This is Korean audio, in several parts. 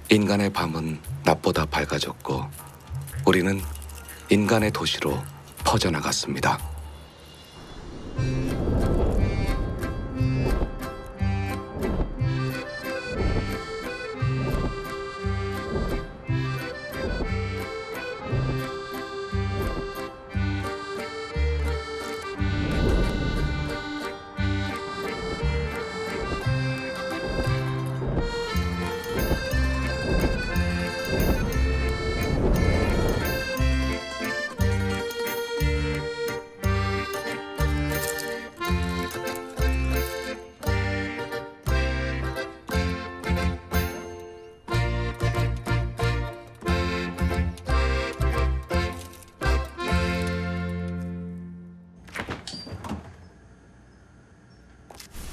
인간의 밤은 낮보다 밝아졌고 우리는 인간의 도시로 퍼져나갔습니다.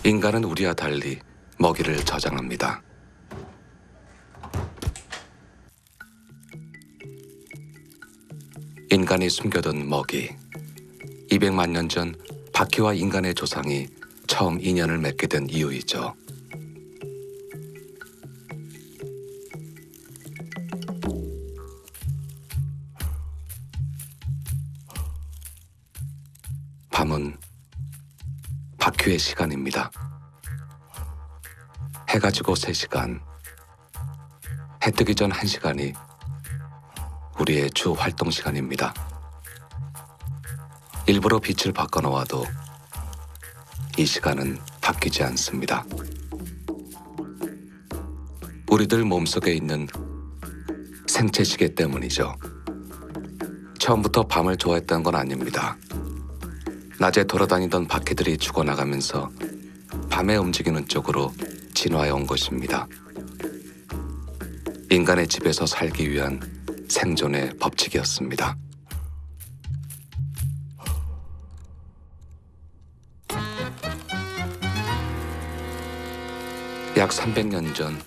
인간은 우리와 달리 먹이를 저장합니다. 인간이 숨겨둔 먹이. 200만 년 전 바퀴와 인간의 조상이 처음 인연을 맺게 된 이유이죠. 밤은 바퀴의 시간입니다. 해가 지고 3시간, 해 뜨기 전 1시간이 우리의 주 활동 시간입니다. 일부러 빛을 바꿔놓아도 이 시간은 바뀌지 않습니다. 우리들 몸속에 있는 생체 시계 때문이죠. 처음부터 밤을 좋아했던 건 아닙니다. 낮에 돌아다니던 바퀴들이 죽어나가면서 밤에 움직이는 쪽으로 진화해 온 것입니다. 인간의 집에서 살기 위한 생존의 법칙이었습니다. 약 300년 전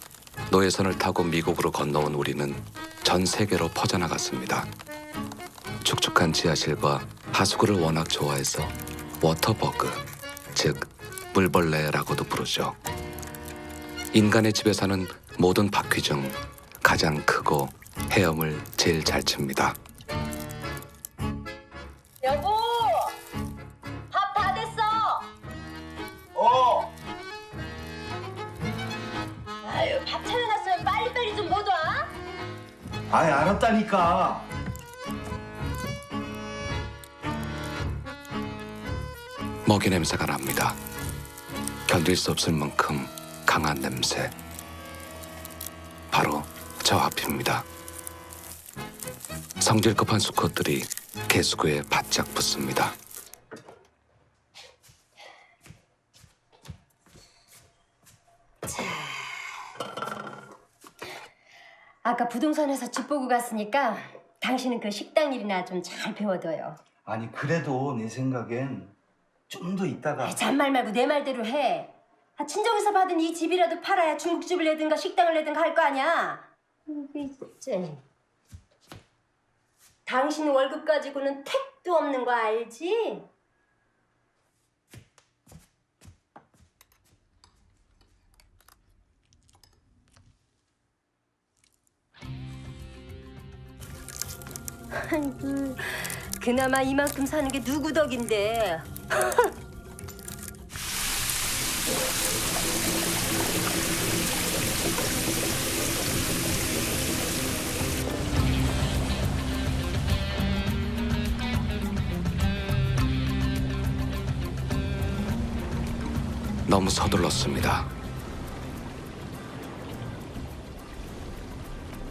노예선을 타고 미국으로 건너온 우리는 전 세계로 퍼져나갔습니다. 축축한 지하실과 하수구를 워낙 좋아해서 워터버그, 즉 물벌레라고도 부르죠. 인간의 집에 사는 모든 바퀴 중 가장 크고 헤엄을 제일 잘 칩니다. 여보, 밥 다 됐어. 아유, 밥 차려놨으면 빨리빨리 좀 못 와? 아이 알았다니까. 먹이 냄새가 납니다. 견딜 수 없을 만큼 강한 냄새. 바로 저 앞입니다. 성질급한 수컷들이 개수구에 바짝 붙습니다. 아까 부동산에서 집 보고 갔으니까 당신은 그 식당 일이나 좀 잘 배워둬요. 아니 그래도 내 생각엔 좀 더 있다가. 잔말 말고 내 말대로 해. 친정에서 받은 이 집이라도 팔아야 중국집을 내든가 식당을 내든가 할 거 아니야. 이게 진짜. 당신 월급 가지고는 택도 없는 거 알지? 아이고, 그나마 이만큼 사는 게 누구 덕인데. 너무 서둘렀습니다.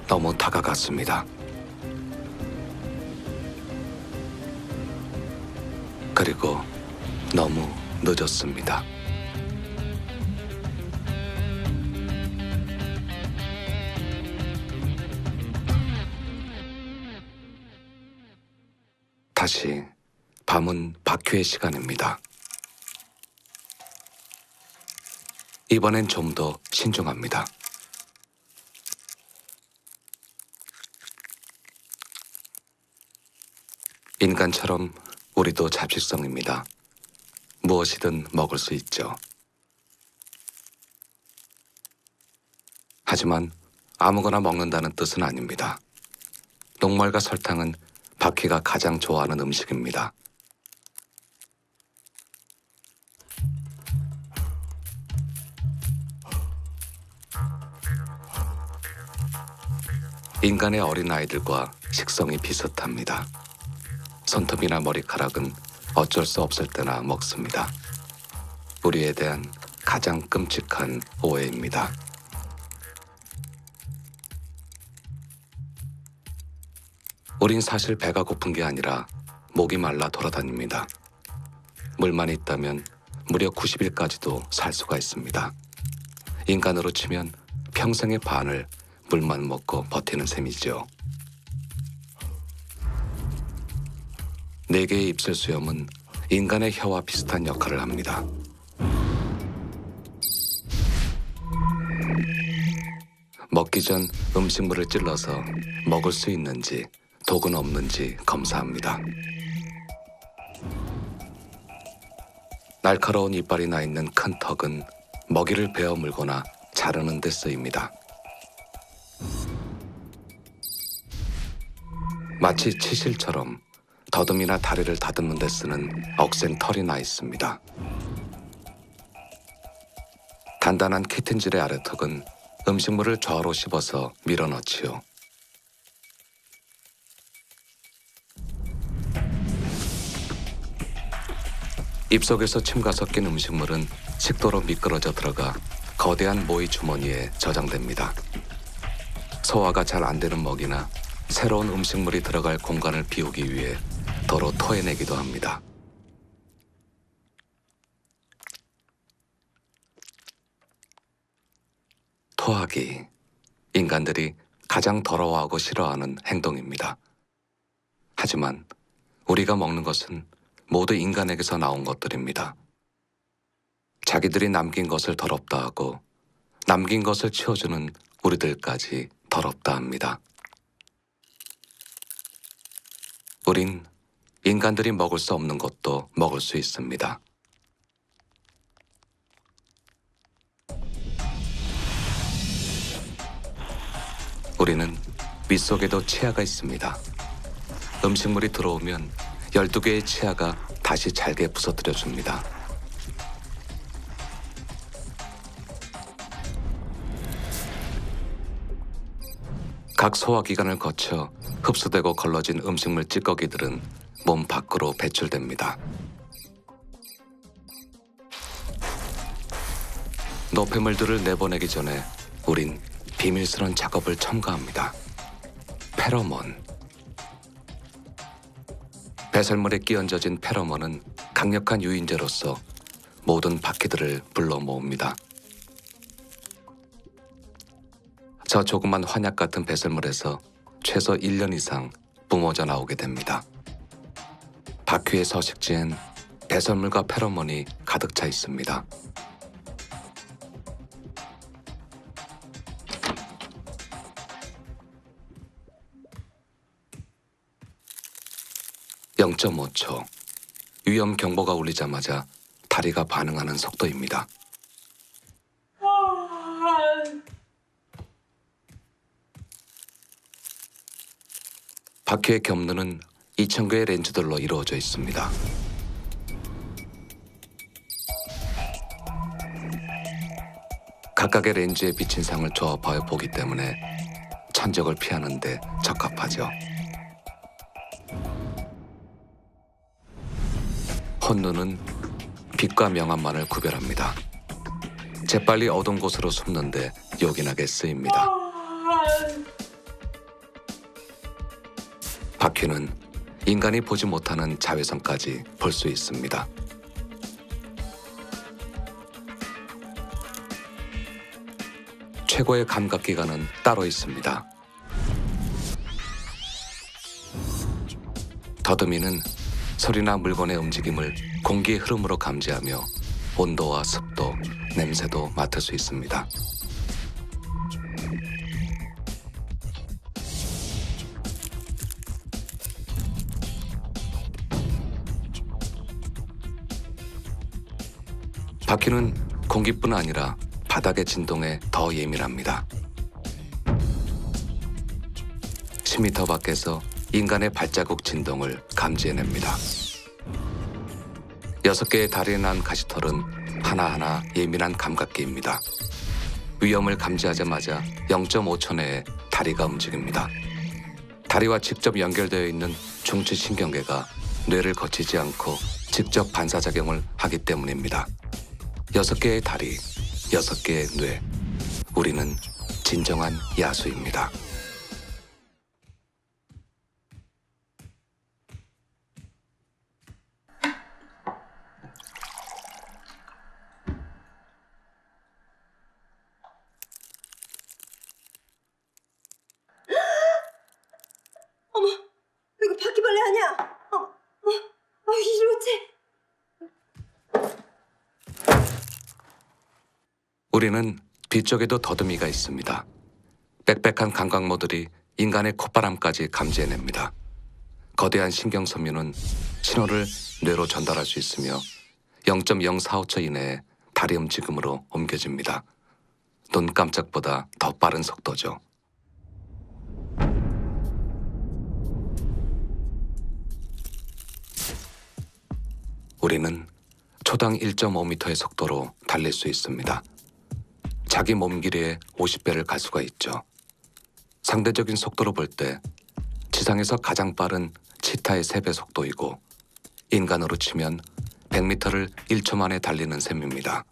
너무 다가갔습니다. 그리고 너무 늦었습니다. 다시 밤은 바퀴의 시간입니다. 이번엔 좀 더 신중합니다. 인간처럼 우리도 잡식성입니다. 무엇이든 먹을 수 있죠. 하지만 아무거나 먹는다는 뜻은 아닙니다. 녹말과 설탕은 바퀴가 가장 좋아하는 음식입니다. 인간의 어린아이들과 식성이 비슷합니다. 손톱이나 머리카락은 어쩔 수 없을 때나 먹습니다. 우리에 대한 가장 끔찍한 오해입니다. 우린 사실 배가 고픈 게 아니라 목이 말라 돌아다닙니다. 물만 있다면 무려 90일까지도 살 수가 있습니다. 인간으로 치면 평생의 반을 물만 먹고 버티는 셈이죠. 4개의 입술 수염은 인간의 혀와 비슷한 역할을 합니다. 먹기 전 음식물을 찔러서 먹을 수 있는지 독은 없는지 검사합니다. 날카로운 이빨이 나 있는 큰 턱은 먹이를 베어 물거나 자르는 데 쓰입니다. 마치 치실처럼 더듬이나 다리를 다듬는 데 쓰는 억센 털이 나 있습니다. 단단한 키튼질의 아래턱은 음식물을 좌우로 씹어서 밀어넣지요. 입속에서 침과 섞인 음식물은 식도로 미끄러져 들어가 거대한 모이 주머니에 저장됩니다. 소화가 잘 안 되는 먹이나 새로운 음식물이 들어갈 공간을 비우기 위해 도로 토해내기도 합니다. 토하기, 인간들이 가장 더러워하고 싫어하는 행동입니다. 하지만 우리가 먹는 것은 모두 인간에게서 나온 것들입니다. 자기들이 남긴 것을 더럽다 하고 남긴 것을 치워주는 우리들까지 더럽다 합니다. 우린 인간들이 먹을 수 없는 것도 먹을 수 있습니다. 우리는 윗속에도 치아가 있습니다. 음식물이 들어오면 12개의 치아가 다시 잘게 부서뜨려 줍니다. 각 소화기관을 거쳐 흡수되고 걸러진 음식물 찌꺼기들은 몸 밖으로 배출됩니다. 노폐물들을 내보내기 전에 우린 비밀스런 작업을 첨가합니다. 페로몬. 배설물에 끼얹어진 페로몬은 강력한 유인제로서 모든 바퀴들을 불러 모읍니다. 저 조그만 환약 같은 배설물에서 최소 1년 이상 뿜어져 나오게 됩니다. 바퀴의 서식지엔 배설물과 페로몬이 가득 차 있습니다. (0.5초) 위험 경보가 울리자마자 다리가 반응하는 속도입니다. 바퀴의 겹누는 2,000개의 렌즈들로 이루어져 있습니다. 각각의 렌즈에 비친 상을 조합하여 보기 때문에 천적을 피하는 데 적합하죠. 혼눈은 빛과 명암만을 구별합니다. 재빨리 어두운 곳으로 숨는데 요긴하게 쓰입니다. 바퀴는 인간이 보지 못하는 자외선까지 볼 수 있습니다. 최고의 감각기관은 따로 있습니다. 더듬이는 소리나 물건의 움직임을 공기의 흐름으로 감지하며 온도와 습도, 냄새도 맡을 수 있습니다. 바퀴는 공기뿐 아니라 바닥의 진동에 더 예민합니다. 10m 밖에서 인간의 발자국 진동을 감지해냅니다. 6개의 다리에 난 가시털은 하나하나 예민한 감각기입니다. 위험을 감지하자마자 0.5초 내에 다리가 움직입니다. 다리와 직접 연결되어 있는 중추신경계가 뇌를 거치지 않고 직접 반사작용을 하기 때문입니다. 6개의 다리, 6개의 뇌. 우리는 진정한 야수입니다. 이거 바퀴벌레 아니야? 이리 어째? 우리는 뒤쪽에도 더듬이가 있습니다. 빽빽한 감각모들이 인간의 콧바람까지 감지해냅니다. 거대한 신경섬유는 신호를 뇌로 전달할 수 있으며 0.045초 이내에 다리 움직임으로 옮겨집니다. 눈 깜짝보다 더 빠른 속도죠. 우리는 초당 1.5m의 속도로 달릴 수 있습니다. 자기 몸 길이의 50배를 갈 수가 있죠. 상대적인 속도로 볼 때 지상에서 가장 빠른 치타의 3배 속도이고 인간으로 치면 100m를 1초 만에 달리는 셈입니다.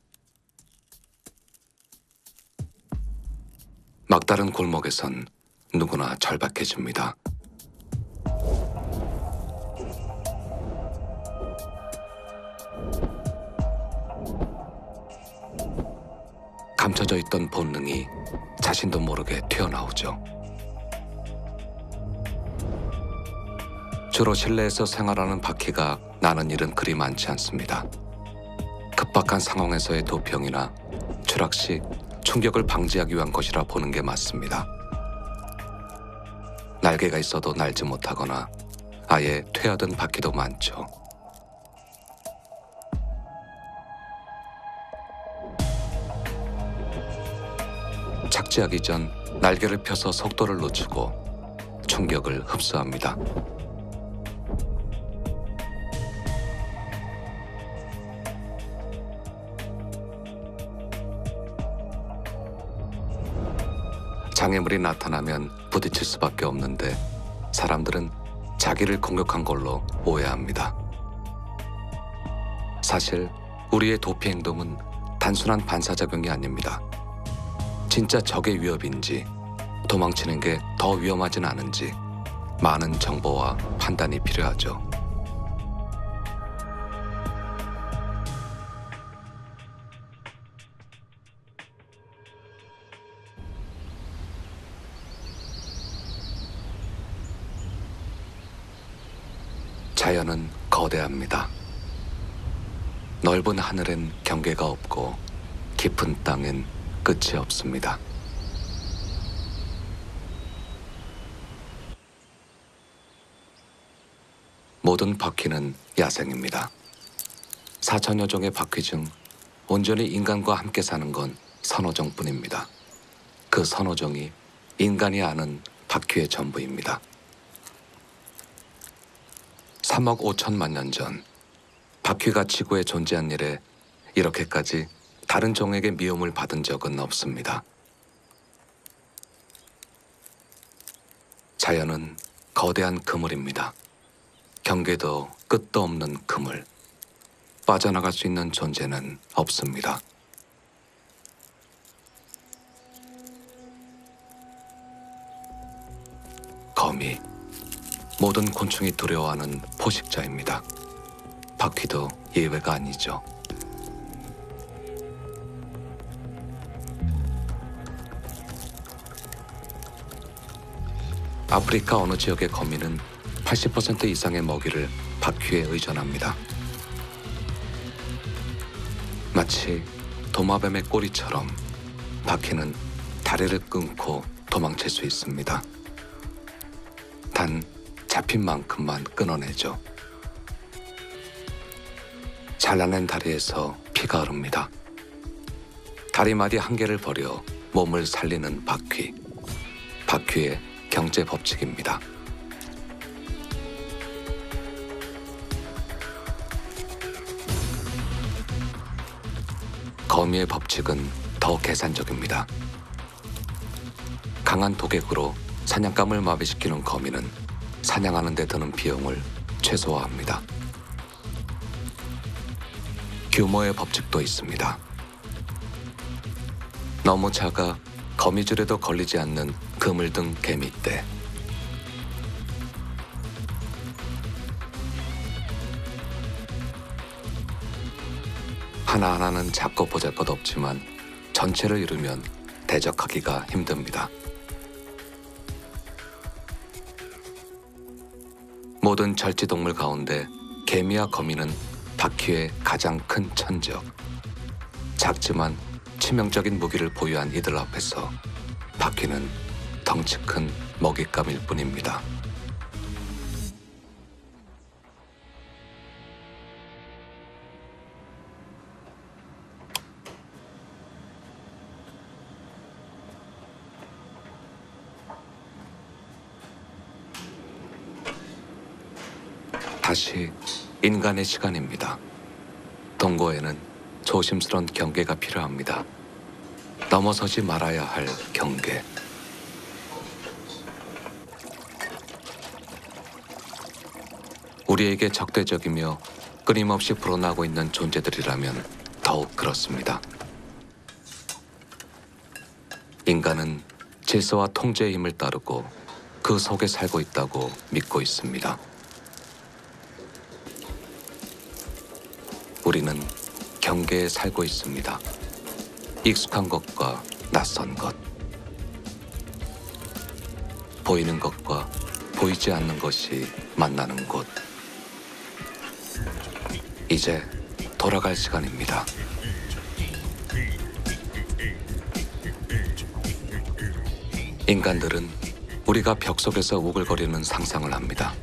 막다른 골목에선 누구나 절박해집니다. 감춰져 있던 본능이 자신도 모르게 튀어나오죠. 주로 실내에서 생활하는 바퀴가 나는 일은 그리 많지 않습니다. 급박한 상황에서의 도평이나 추락 시 충격을 방지하기 위한 것이라 보는 게 맞습니다. 날개가 있어도 날지 못하거나 아예 퇴화된 바퀴도 많죠. 착지하기 전 날개를 펴서 속도를 늦추고 충격을 흡수합니다. 장애물이 나타나면 부딪힐 수밖에 없는데 사람들은 자기를 공격한 걸로 오해합니다. 사실 우리의 도피 행동은 단순한 반사작용이 아닙니다. 진짜 적의 위협인지 도망치는 게 더 위험하진 않은지 많은 정보와 판단이 필요하죠. 자연은 거대합니다. 넓은 하늘엔 경계가 없고 깊은 땅엔 끝이 없습니다. 모든 바퀴는 야생입니다. 4천여 종의 바퀴 중 온전히 인간과 함께 사는 건 서너 종뿐입니다. 그 서너 종이 인간이 아는 바퀴의 전부입니다. 3억 5천만 년 전 바퀴가 지구에 존재한 이래 이렇게까지 다른 종에게 미움을 받은 적은 없습니다. 자연은 거대한 그물입니다. 경계도 끝도 없는 그물. 빠져나갈 수 있는 존재는 없습니다. 거미. 모든 곤충이 두려워하는 포식자입니다. 바퀴도 예외가 아니죠. 아프리카 어느 지역의 거미는 80% 이상의 먹이를 바퀴에 의존합니다. 마치 도마뱀의 꼬리처럼 바퀴는 다리를 끊고 도망칠 수 있습니다. 단 잡힌 만큼만 끊어내죠. 잘라낸 다리에서 피가 흐릅니다. 다리마디 한 개를 버려 몸을 살리는 바퀴. 바퀴에 경제 법칙입니다. 거미의 법칙은 더 계산적입니다. 강한 독액으로 사냥감을 마비시키는 거미는 사냥하는 데 드는 비용을 최소화합니다. 규모의 법칙도 있습니다. 너무 작아 거미줄에도 걸리지 않는 그물 등 개미떼. 하나하나는 작고 보잘것없지만 전체를 이루면 대적하기가 힘듭니다. 모든 절지동물 가운데 개미와 거미는 바퀴의 가장 큰 천적. 작지만 치명적인 무기를 보유한 이들 앞에서 바퀴는 덩치 큰 먹잇감일 뿐입니다. 다시 인간의 시간입니다. 동거에는 조심스러운 경계가 필요합니다. 넘어서지 말아야 할 경계. 우리에게 적대적이며 끊임없이 불어나고 있는 존재들이라면 더욱 그렇습니다. 인간은 질서와 통제의 힘을 따르고 그 속에 살고 있다고 믿고 있습니다. 우리는 경계에 살고 있습니다. 익숙한 것과 낯선 것. 보이는 것과 보이지 않는 것이 만나는 곳. 이제 돌아갈 시간입니다. 인간들은 우리가 벽 속에서 우글거리는 상상을 합니다.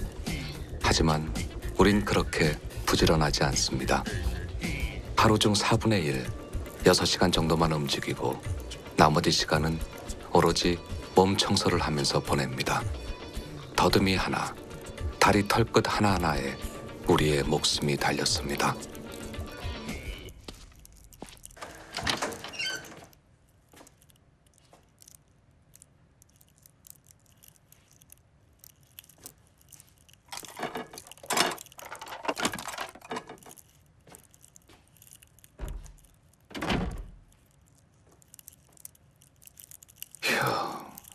하지만 우린 그렇게 부지런하지 않습니다. 하루 중 4분의 1, 6시간 정도만 움직이고 나머지 시간은 오로지 몸 청소를 하면서 보냅니다. 더듬이 하나, 다리 털끝 하나하나에 우리의 목숨이 달렸습니다.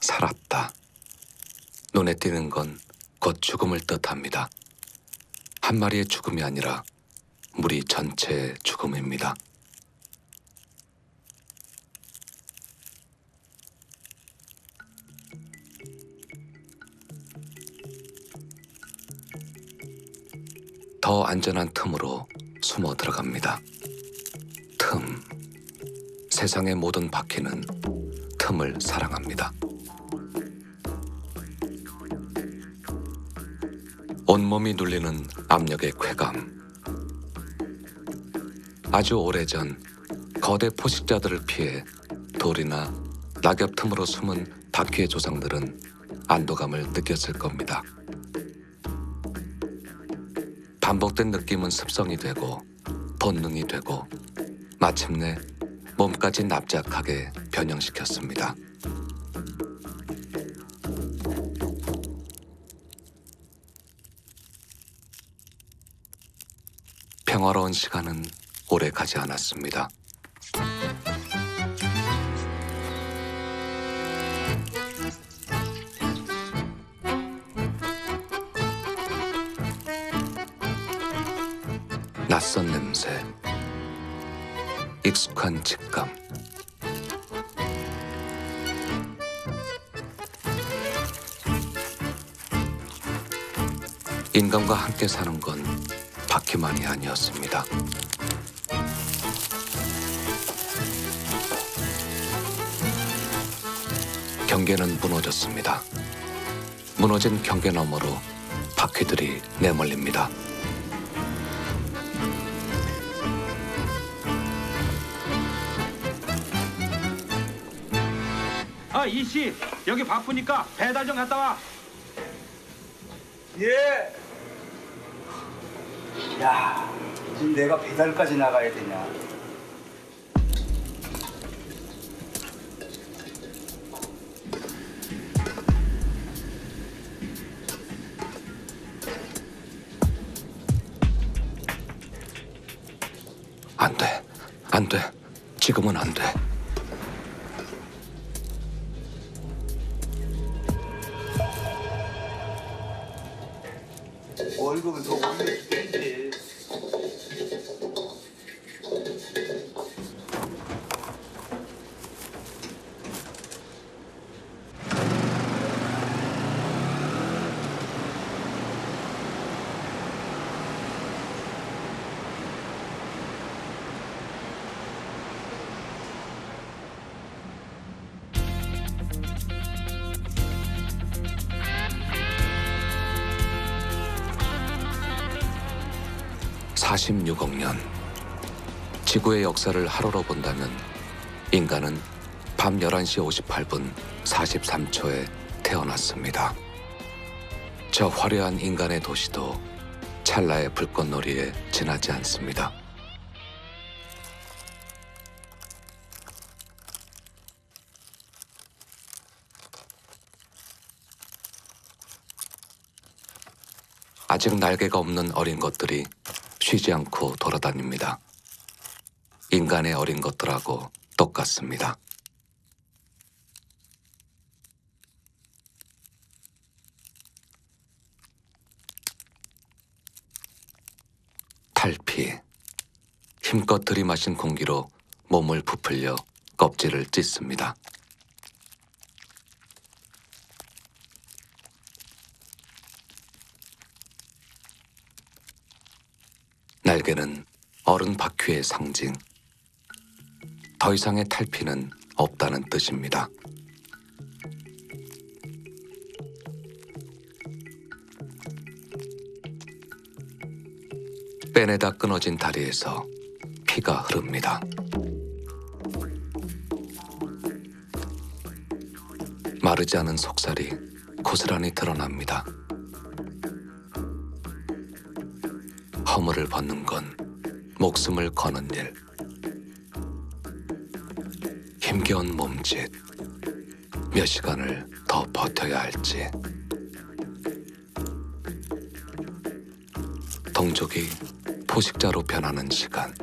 살았다. 눈에 띄는 건 곧 죽음을 뜻합니다. 한 마리의 죽음이 아니라 무리 전체의 죽음입니다. 더 안전한 틈으로 숨어 들어갑니다. 틈. 세상의 모든 바퀴는 틈을 사랑합니다. 온몸이 눌리는 압력의 쾌감. 아주 오래전 거대 포식자들을 피해 돌이나 낙엽 틈으로 숨은 바퀴의 조상들은 안도감을 느꼈을 겁니다. 반복된 느낌은 습성이 되고 본능이 되고 마침내 몸까지 납작하게 변형시켰습니다. 평화로운 시간은 오래 가지 않았습니다. 낯선 냄새, 익숙한 직감. 인간과 함께 사는 건 바퀴만이 아니었습니다. 경계는 무너졌습니다. 무너진 경계 너머로 바퀴들이 내몰립니다. 아, 이씨, 여기 바쁘니까 배달 좀 갔다 와. 예. 야, 지금 내가 배달까지 나가야 되냐? 안 돼. 안 돼. 지금은 안 돼. 월급은 더 올려주겠지. (46억 년) 지구의 역사를 하루로 본다면 인간은 밤 11시 58분 43초에 태어났습니다. 저 화려한 인간의 도시도 찰나의 불꽃놀이에 지나지 않습니다. 아직 날개가 없는 어린 것들이 쉬지 않고 돌아다닙니다. 인간의 어린 것들하고 똑같습니다. 탈피. 힘껏 들이마신 공기로 몸을 부풀려 껍질을 찢습니다. 날개는 어른 바퀴의 상징. 더 이상의 탈피는 없다는 뜻입니다. 빼내다 끊어진 다리에서 피가 흐릅니다. 마르지 않은 속살이 고스란히 드러납니다. 허물을 벗는 건 목숨을 거는 일. 힘겨운 몸짓. 몇 시간을 더 버텨야 할지. 동족이 포식자로 변하는 시간.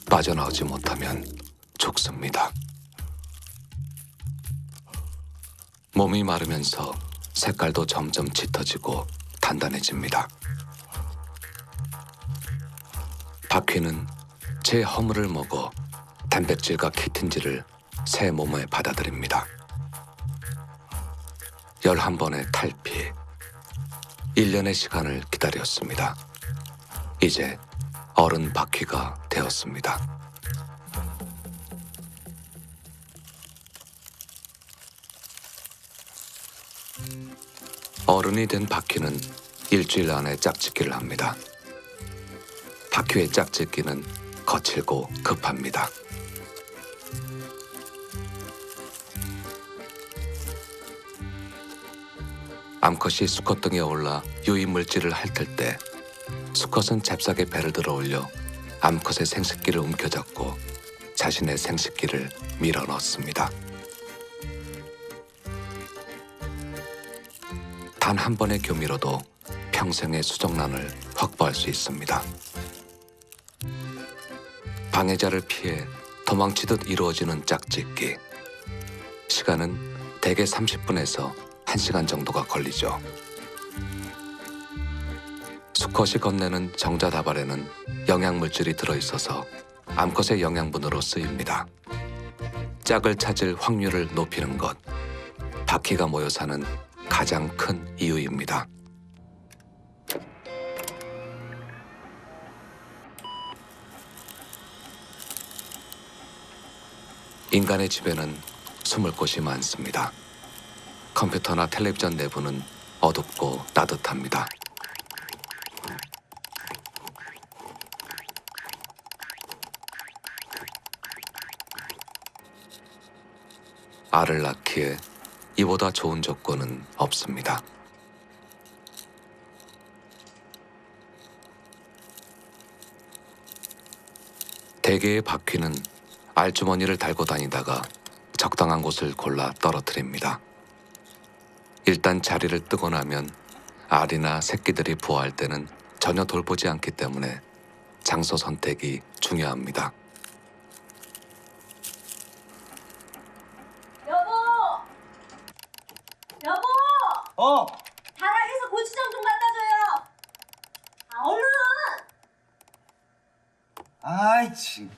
빠져나오지 못하면 죽습니다. 몸이 마르면서 색깔도 점점 짙어지고 단단해집니다. 바퀴는 제 허물을 먹어 단백질과 키틴질을 새 몸에 받아들입니다. 11번의 탈피. 1년의 시간을 기다렸습니다. 이제 어른 바퀴가 되었습니다. 어른이 된 바퀴는 일주일 안에 짝짓기를 합니다. 바퀴의 짝짓기는 거칠고 급합니다. 암컷이 수컷 등에 올라 유입물질을 핥을 때 수컷은 잽싸게 배를 들어 올려 암컷의 생식기를 움켜잡고 자신의 생식기를 밀어 넣습니다. 단 한 번의 교미로도 평생의 수정란을 확보할 수 있습니다. 방해자를 피해 도망치듯 이루어지는 짝짓기. 시간은 대개 30분에서 1시간 정도가 걸리죠. 수컷이 건네는 정자다발에는 영양물질이 들어있어서 암컷의 영양분으로 쓰입니다. 짝을 찾을 확률을 높이는 것. 바퀴가 모여 사는 가장 큰 이유입니다. 인간의 집에는 숨을 곳이 많습니다. 컴퓨터나 텔레비전 내부는 어둡고 따뜻합니다. 알을 낳기에 이보다 좋은 조건은 없습니다. 대개의 바퀴는 알주머니를 달고 다니다가 적당한 곳을 골라 떨어뜨립니다. 일단 자리를 뜨고 나면 알이나 새끼들이 부화할 때는 전혀 돌보지 않기 때문에 장소 선택이 중요합니다. 여보! 여보! 어! 다락에서 고추장 좀 갖다 줘요. 아, 얼른! 아이 참.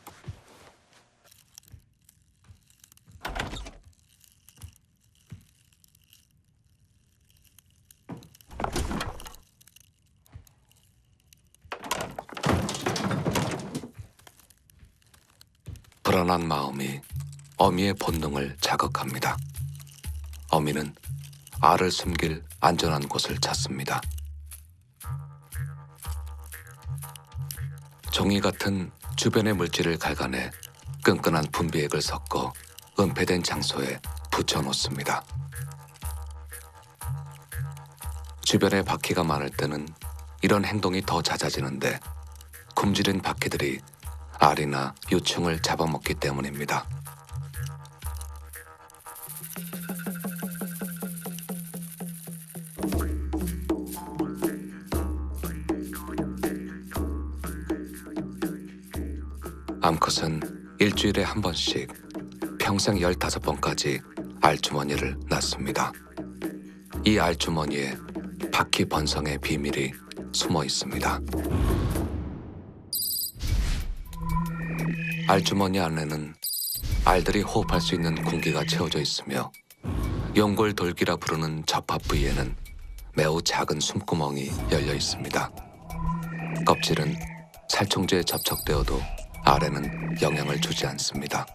불안한 마음이 어미의 본능을 자극합니다. 어미는 알을 숨길 안전한 곳을 찾습니다. 종이 같은 주변의 물질을 갈가내 끈끈한 분비액을 섞어 은폐된 장소에 붙여놓습니다. 주변에 바퀴가 많을 때는 이런 행동이 더 잦아지는데 굶주린 바퀴들이 알이나 유충을 잡아먹기 때문입니다. 암컷은 일주일에 한 번씩 평생 15번까지 알주머니를 낳습니다. 이 알주머니에 바퀴 번성의 비밀이 숨어 있습니다. 알주머니 안에는 알들이 호흡할 수 있는 공기가 채워져 있으며 용골돌기라 부르는 접합 부위에는 매우 작은 숨구멍이 열려 있습니다. 껍질은 살충제에 접촉되어도 알에는 영향을 주지 않습니다.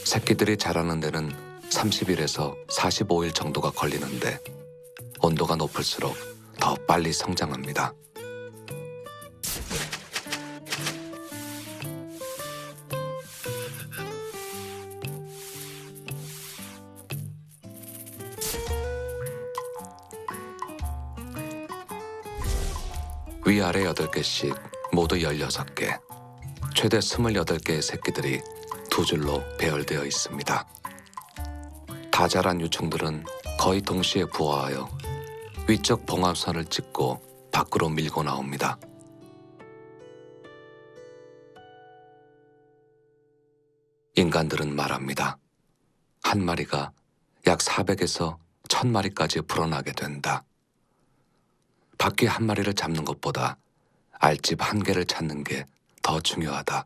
새끼들이 자라는 데는 30일에서 45일 정도가 걸리는데 온도가 높을수록 더 빨리 성장합니다. 위아래 8개씩 모두 16개, 최대 28개의 새끼들이 두 줄로 배열되어 있습니다. 다 자란 유충들은 거의 동시에 부화하여 위쪽 봉합선을 찍고 밖으로 밀고 나옵니다. 인간들은 말합니다. 한 마리가 약 400에서 1000마리까지 불어나게 된다. 바퀴 한 마리를 잡는 것보다 알집 한 개를 찾는 게 더 중요하다.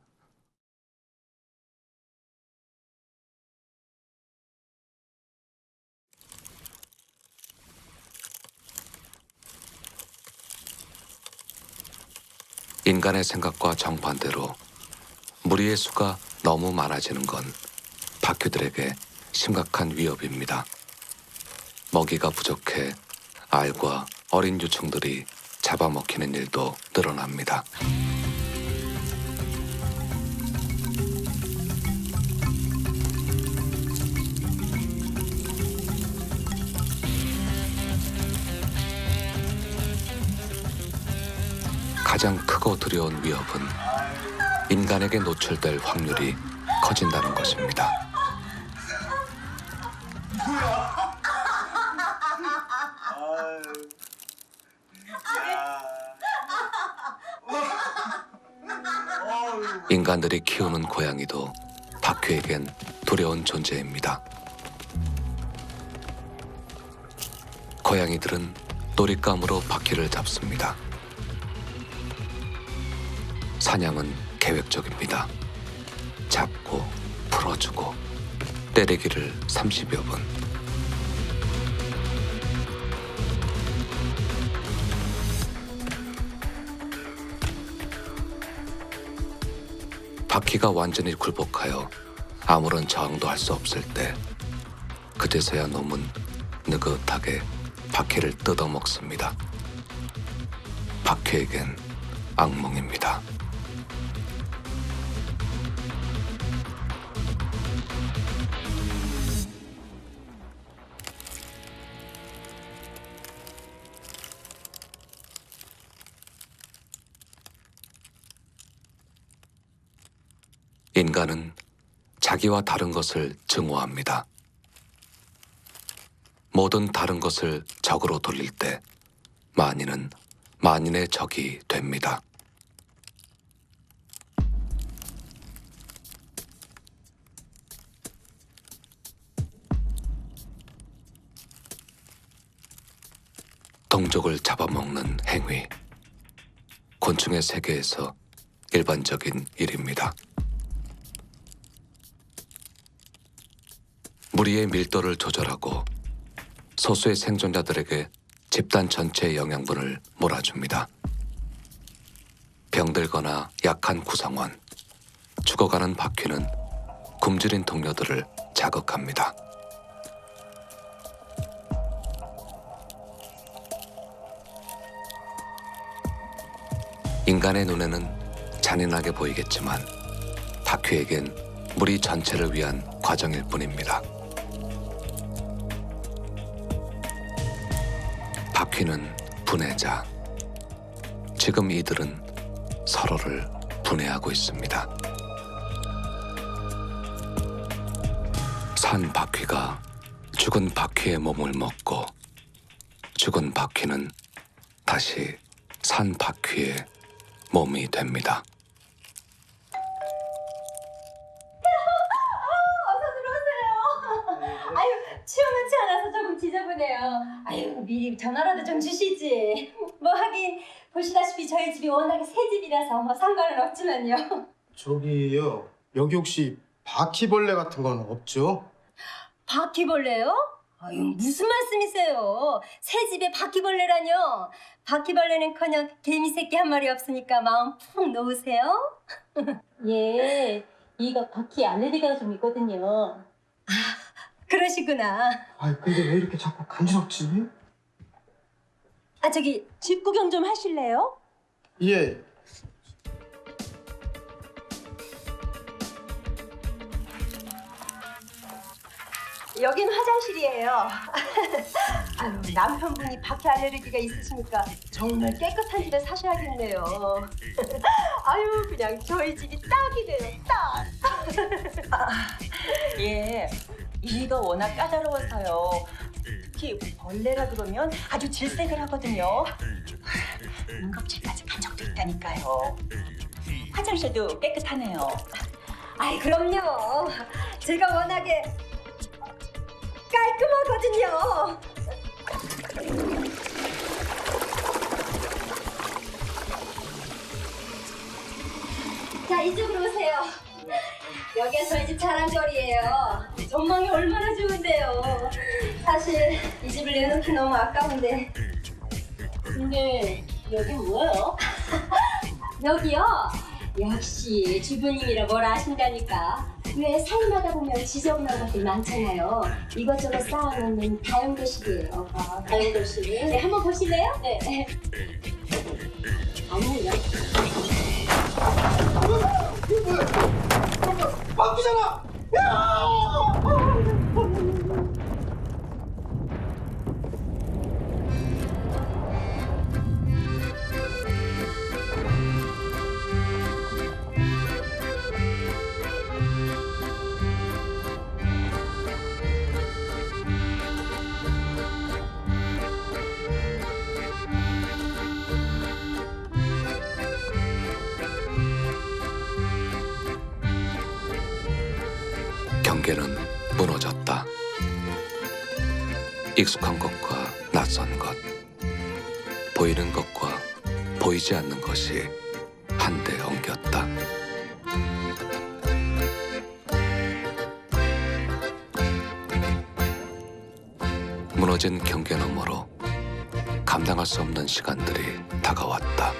인간의 생각과 정반대로 무리의 수가 너무 많아지는 건 바퀴들에게 심각한 위협입니다. 먹이가 부족해 알과 어린 유충들이 잡아먹히는 일도 늘어납니다. 가장 크고 두려운 위협은 인간에게 노출될 확률이 커진다는 것입니다. 인간들이 키우는 고양이도 바퀴에겐 두려운 존재입니다. 고양이들은 놀잇감으로 바퀴를 잡습니다. 사냥은 계획적입니다. 잡고 풀어주고 때리기를 30여 분. 바퀴가 완전히 굴복하여 아무런 저항도 할 수 없을 때 그제서야 놈은 느긋하게 바퀴를 뜯어먹습니다. 바퀴에겐 악몽입니다. 인간은 자기와 다른 것을 증오합니다. 모든 다른 것을 적으로 돌릴 때 만인은 만인의 적이 됩니다. 동족을 잡아먹는 행위. 곤충의 세계에서 일반적인 일입니다. 무리의 밀도를 조절하고 소수의 생존자들에게 집단 전체의 영양분을 몰아줍니다. 병들거나 약한 구성원, 죽어가는 바퀴는 굶주린 동료들을 자극합니다. 인간의 눈에는 잔인하게 보이겠지만 바퀴에겐 무리 전체를 위한 과정일 뿐입니다. 바퀴는 분해자. 지금 이들은 서로를 분해하고 있습니다. 산 바퀴가 죽은 바퀴의 몸을 먹고 죽은 바퀴는 다시 산 바퀴의 몸이 됩니다. 어서 들어오세요. 아유, 치워놓지 않아서 조금 지저분해요. 아유, 미리 전화라도 좀 주시지. 뭐 하긴 보시다시피 저희 집이 워낙에 새 집이라서 뭐 상관은 없지만요. 저기요, 여기 혹시 바퀴벌레 같은 건 없죠? 바퀴벌레요? 아유, 무슨 말씀이세요? 새 집에 바퀴벌레라뇨? 바퀴벌레는커녕 개미 새끼 한 마리 없으니까 마음 푹 놓으세요. 예, 이가 바퀴 알레르기가 좀 있거든요. 그러시구나. 아이, 근데 왜 이렇게 자꾸 간지럽지? 아, 저기 집 구경 좀 하실래요? 예. 여긴 화장실이에요. 아유, 남편분이 바퀴 알레르기가 있으시니까 정말 깨끗한 집에 사셔야겠네요. 아유, 그냥 저희 집이 딱이네요, 딱. 예, 이가 워낙 까다로워서요. 특히 벌레가 들어오면 아주 질색을 하거든요. 응급실까지 간 적도 있다니까요. 화장실도 깨끗하네요. 아이, 그럼요. 제가 워낙에 깔끔하거든요. 자, 이쪽으로 오세요. 여기가 저희 집 자랑거리예요. 전망이 얼마나 좋은데요. 사실 이 집을 내놓기 너무 아까운데. 근데 여긴 뭐예요? 여기요? 역시 주부님이라 뭘 아신다니까. 왜 살림하다 보면 지저분한 것들 많잖아요. 이것저것 쌓아놓는 다용도실이에요. 다용도실? 네, 한번 보실래요? 네. 아니요. 바퀴잖아! 경계는 무너졌다. 익숙한 것과 낯선 것, 보이는 것과 보이지 않는 것이 한데 엉겼다. 무너진 경계 너머로 감당할 수 없는 시간들이 다가왔다.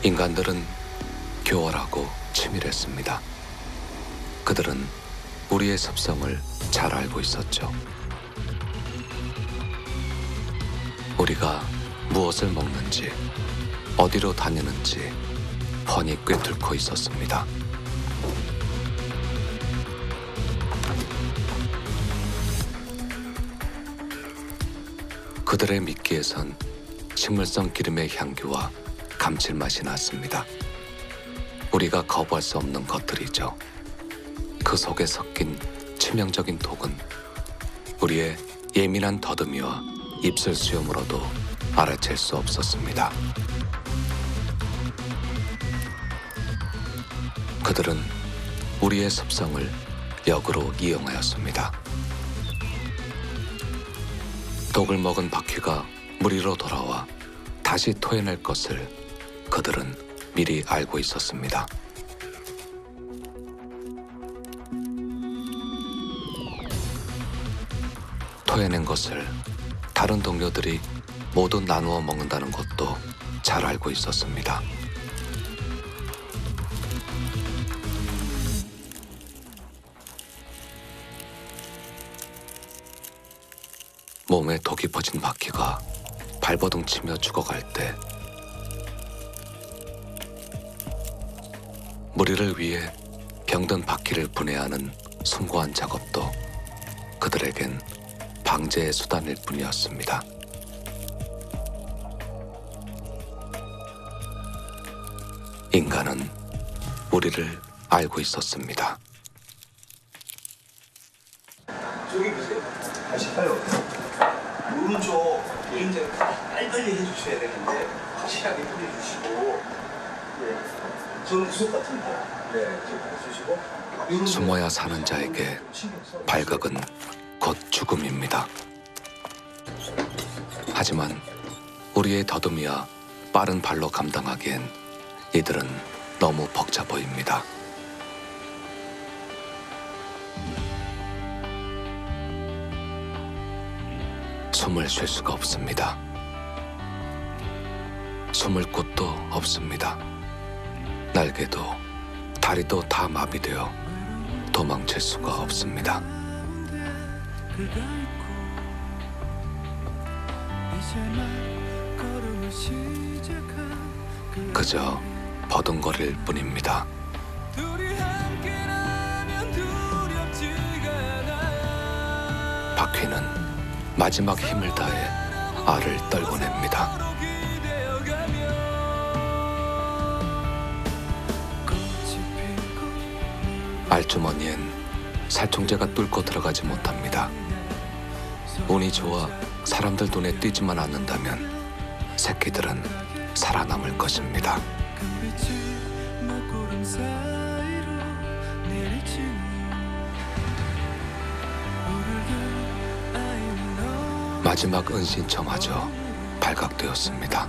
인간들은 교활하고 치밀했습니다. 그들은 우리의 습성을 잘 알고 있었죠. 우리가 무엇을 먹는지, 어디로 다니는지 훤히 꿰뚫고 있었습니다. 그들의 미끼에선 식물성 기름의 향기와 감칠맛이 났습니다. 우리가 거부할 수 없는 것들이죠. 그 속에 섞인 치명적인 독은 우리의 예민한 더듬이와 입술 수염으로도 알아챌 수 없었습니다. 그들은 우리의 습성을 역으로 이용하였습니다. 독을 먹은 바퀴가 무리로 돌아와 다시 토해낼 것을 그들은 미리 알고 있었습니다. 토해낸 것을 다른 동료들이 모두 나누어 먹는다는 것도 잘 알고 있었습니다. 몸에 독이 퍼진 바퀴가 발버둥 치며 죽어갈 때 무리를 위해 병든 바퀴를 분해하는 숭고한 작업도 그들에겐 방제의 수단일 뿐이었습니다. 인간은 우리를 알고 있었습니다. 저기 보세요. 하실까요? 오른쪽 이제 빨리빨리 해주셔야 되는데 확실하게 뿌려주시고, 네, 저는 구석 같은데, 네, 좀 해주시고. 숨어야 사는 자에게 발각은 곧 죽음입니다. 하지만 우리의 더듬이와 빠른 발로 감당하기엔 이들은 너무 벅차 보입니다. 숨을 쉴 수가 없습니다. 숨을 곳도 없습니다. 날개도 다리도 다 마비되어 도망칠 수가 없습니다. 그저 버둥거릴 뿐입니다. 바퀴는 마지막 힘을 다해 알을 떨궈냅니다. 알주머니엔 살충제가 뚫고 들어가지 못합니다. 운이 좋아 사람들 눈에 띄지만 않는다면 새끼들은 살아남을 것입니다. 마지막 은신처마저 발각되었습니다.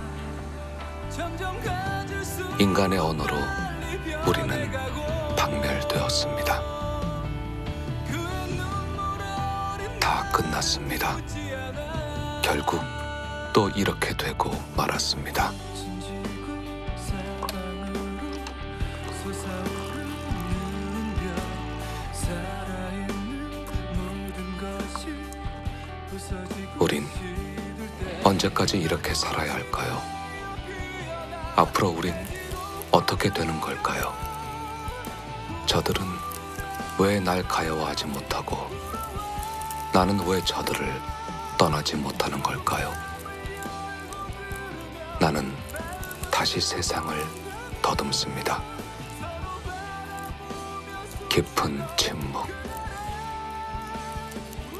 인간의 언어로 우리는 박멸되었습니다. 다 끝났습니다. 결국 또 이렇게 되고 말았습니다. 우린 언제까지 이렇게 살아야 할까요? 앞으로 우린 어떻게 되는 걸까요? 저들은 왜 날 가여워하지 못하고 나는 왜 저들을 떠나지 못하는 걸까요? 나는 다시 세상을 더듬습니다. 깊은 침묵.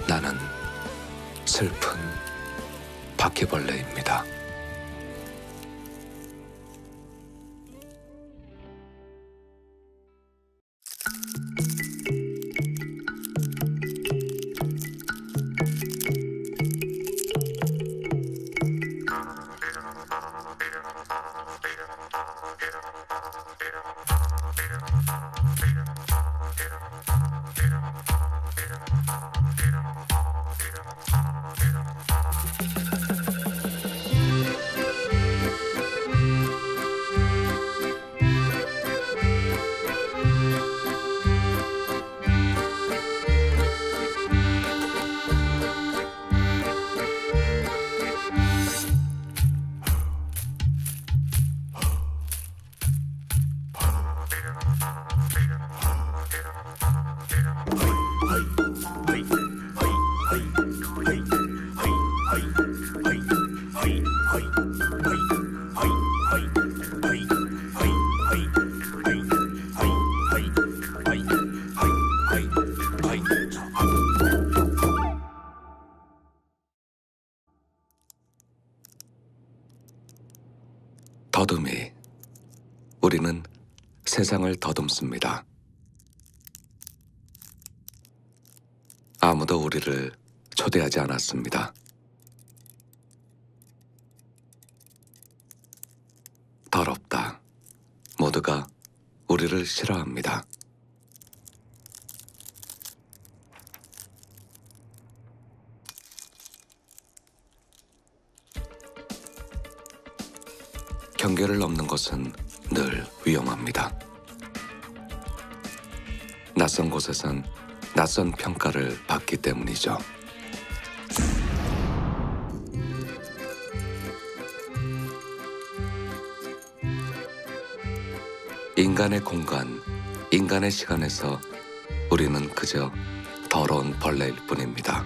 나는 슬픈 바퀴벌레입니다. 더듬이. 우리는 세상을 더듬습니다. 아무도 우리를 초대하지 않았습니다. 더럽다. 모두가 우리를 싫어합니다. 경계를 넘는 것은 늘 위험합니다. 낯선 곳에선 낯선 평가를 받기 때문이죠. 인간의 공간, 인간의 시간에서 우리는 그저 더러운 벌레일 뿐입니다.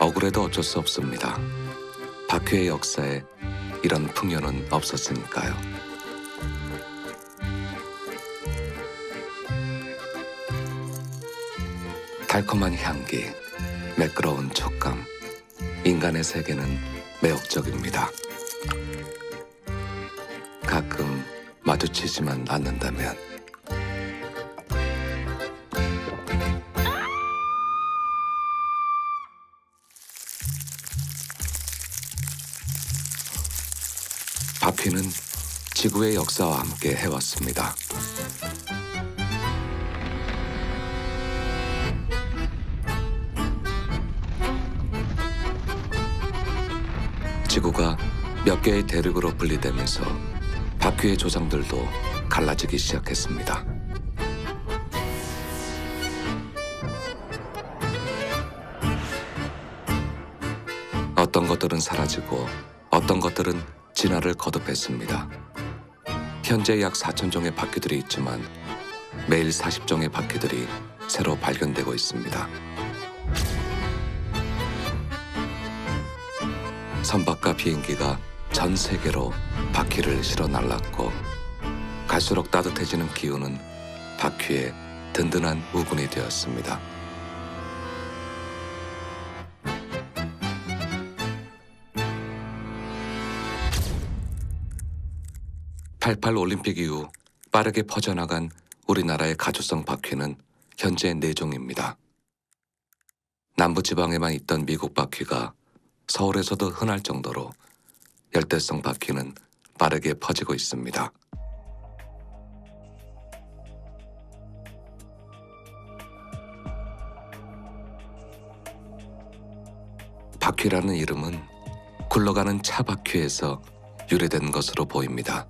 억울해도 어쩔 수 없습니다. 박휘의 역사에 이런 풍요는 없었으니까요. 달콤한 향기, 매끄러운 촉감, 인간의 세계는 매혹적입니다. 가끔 마주치지만 않는다면 박휘는 지구의 역사와 함께 해왔습니다. 지구가 몇 개의 대륙으로 분리되면서 박휘의 조상들도 갈라지기 시작했습니다. 어떤 것들은 사라지고 어떤 것들은 진화를 거듭했습니다. 현재 약 4,000종의 바퀴들이 있지만 매일 40종의 바퀴들이 새로 발견되고 있습니다. 선박과 비행기가 전 세계로 바퀴를 실어 날랐고 갈수록 따뜻해지는 기후는 바퀴의 든든한 우군이 되었습니다. 88 올림픽 이후 빠르게 퍼져나간 우리나라의 가주성 바퀴는 현재 4종입니다. 남부지방에만 있던 미국 바퀴가 서울에서도 흔할 정도로 열대성 바퀴는 빠르게 퍼지고 있습니다. 바퀴라는 이름은 굴러가는 차 바퀴에서 유래된 것으로 보입니다.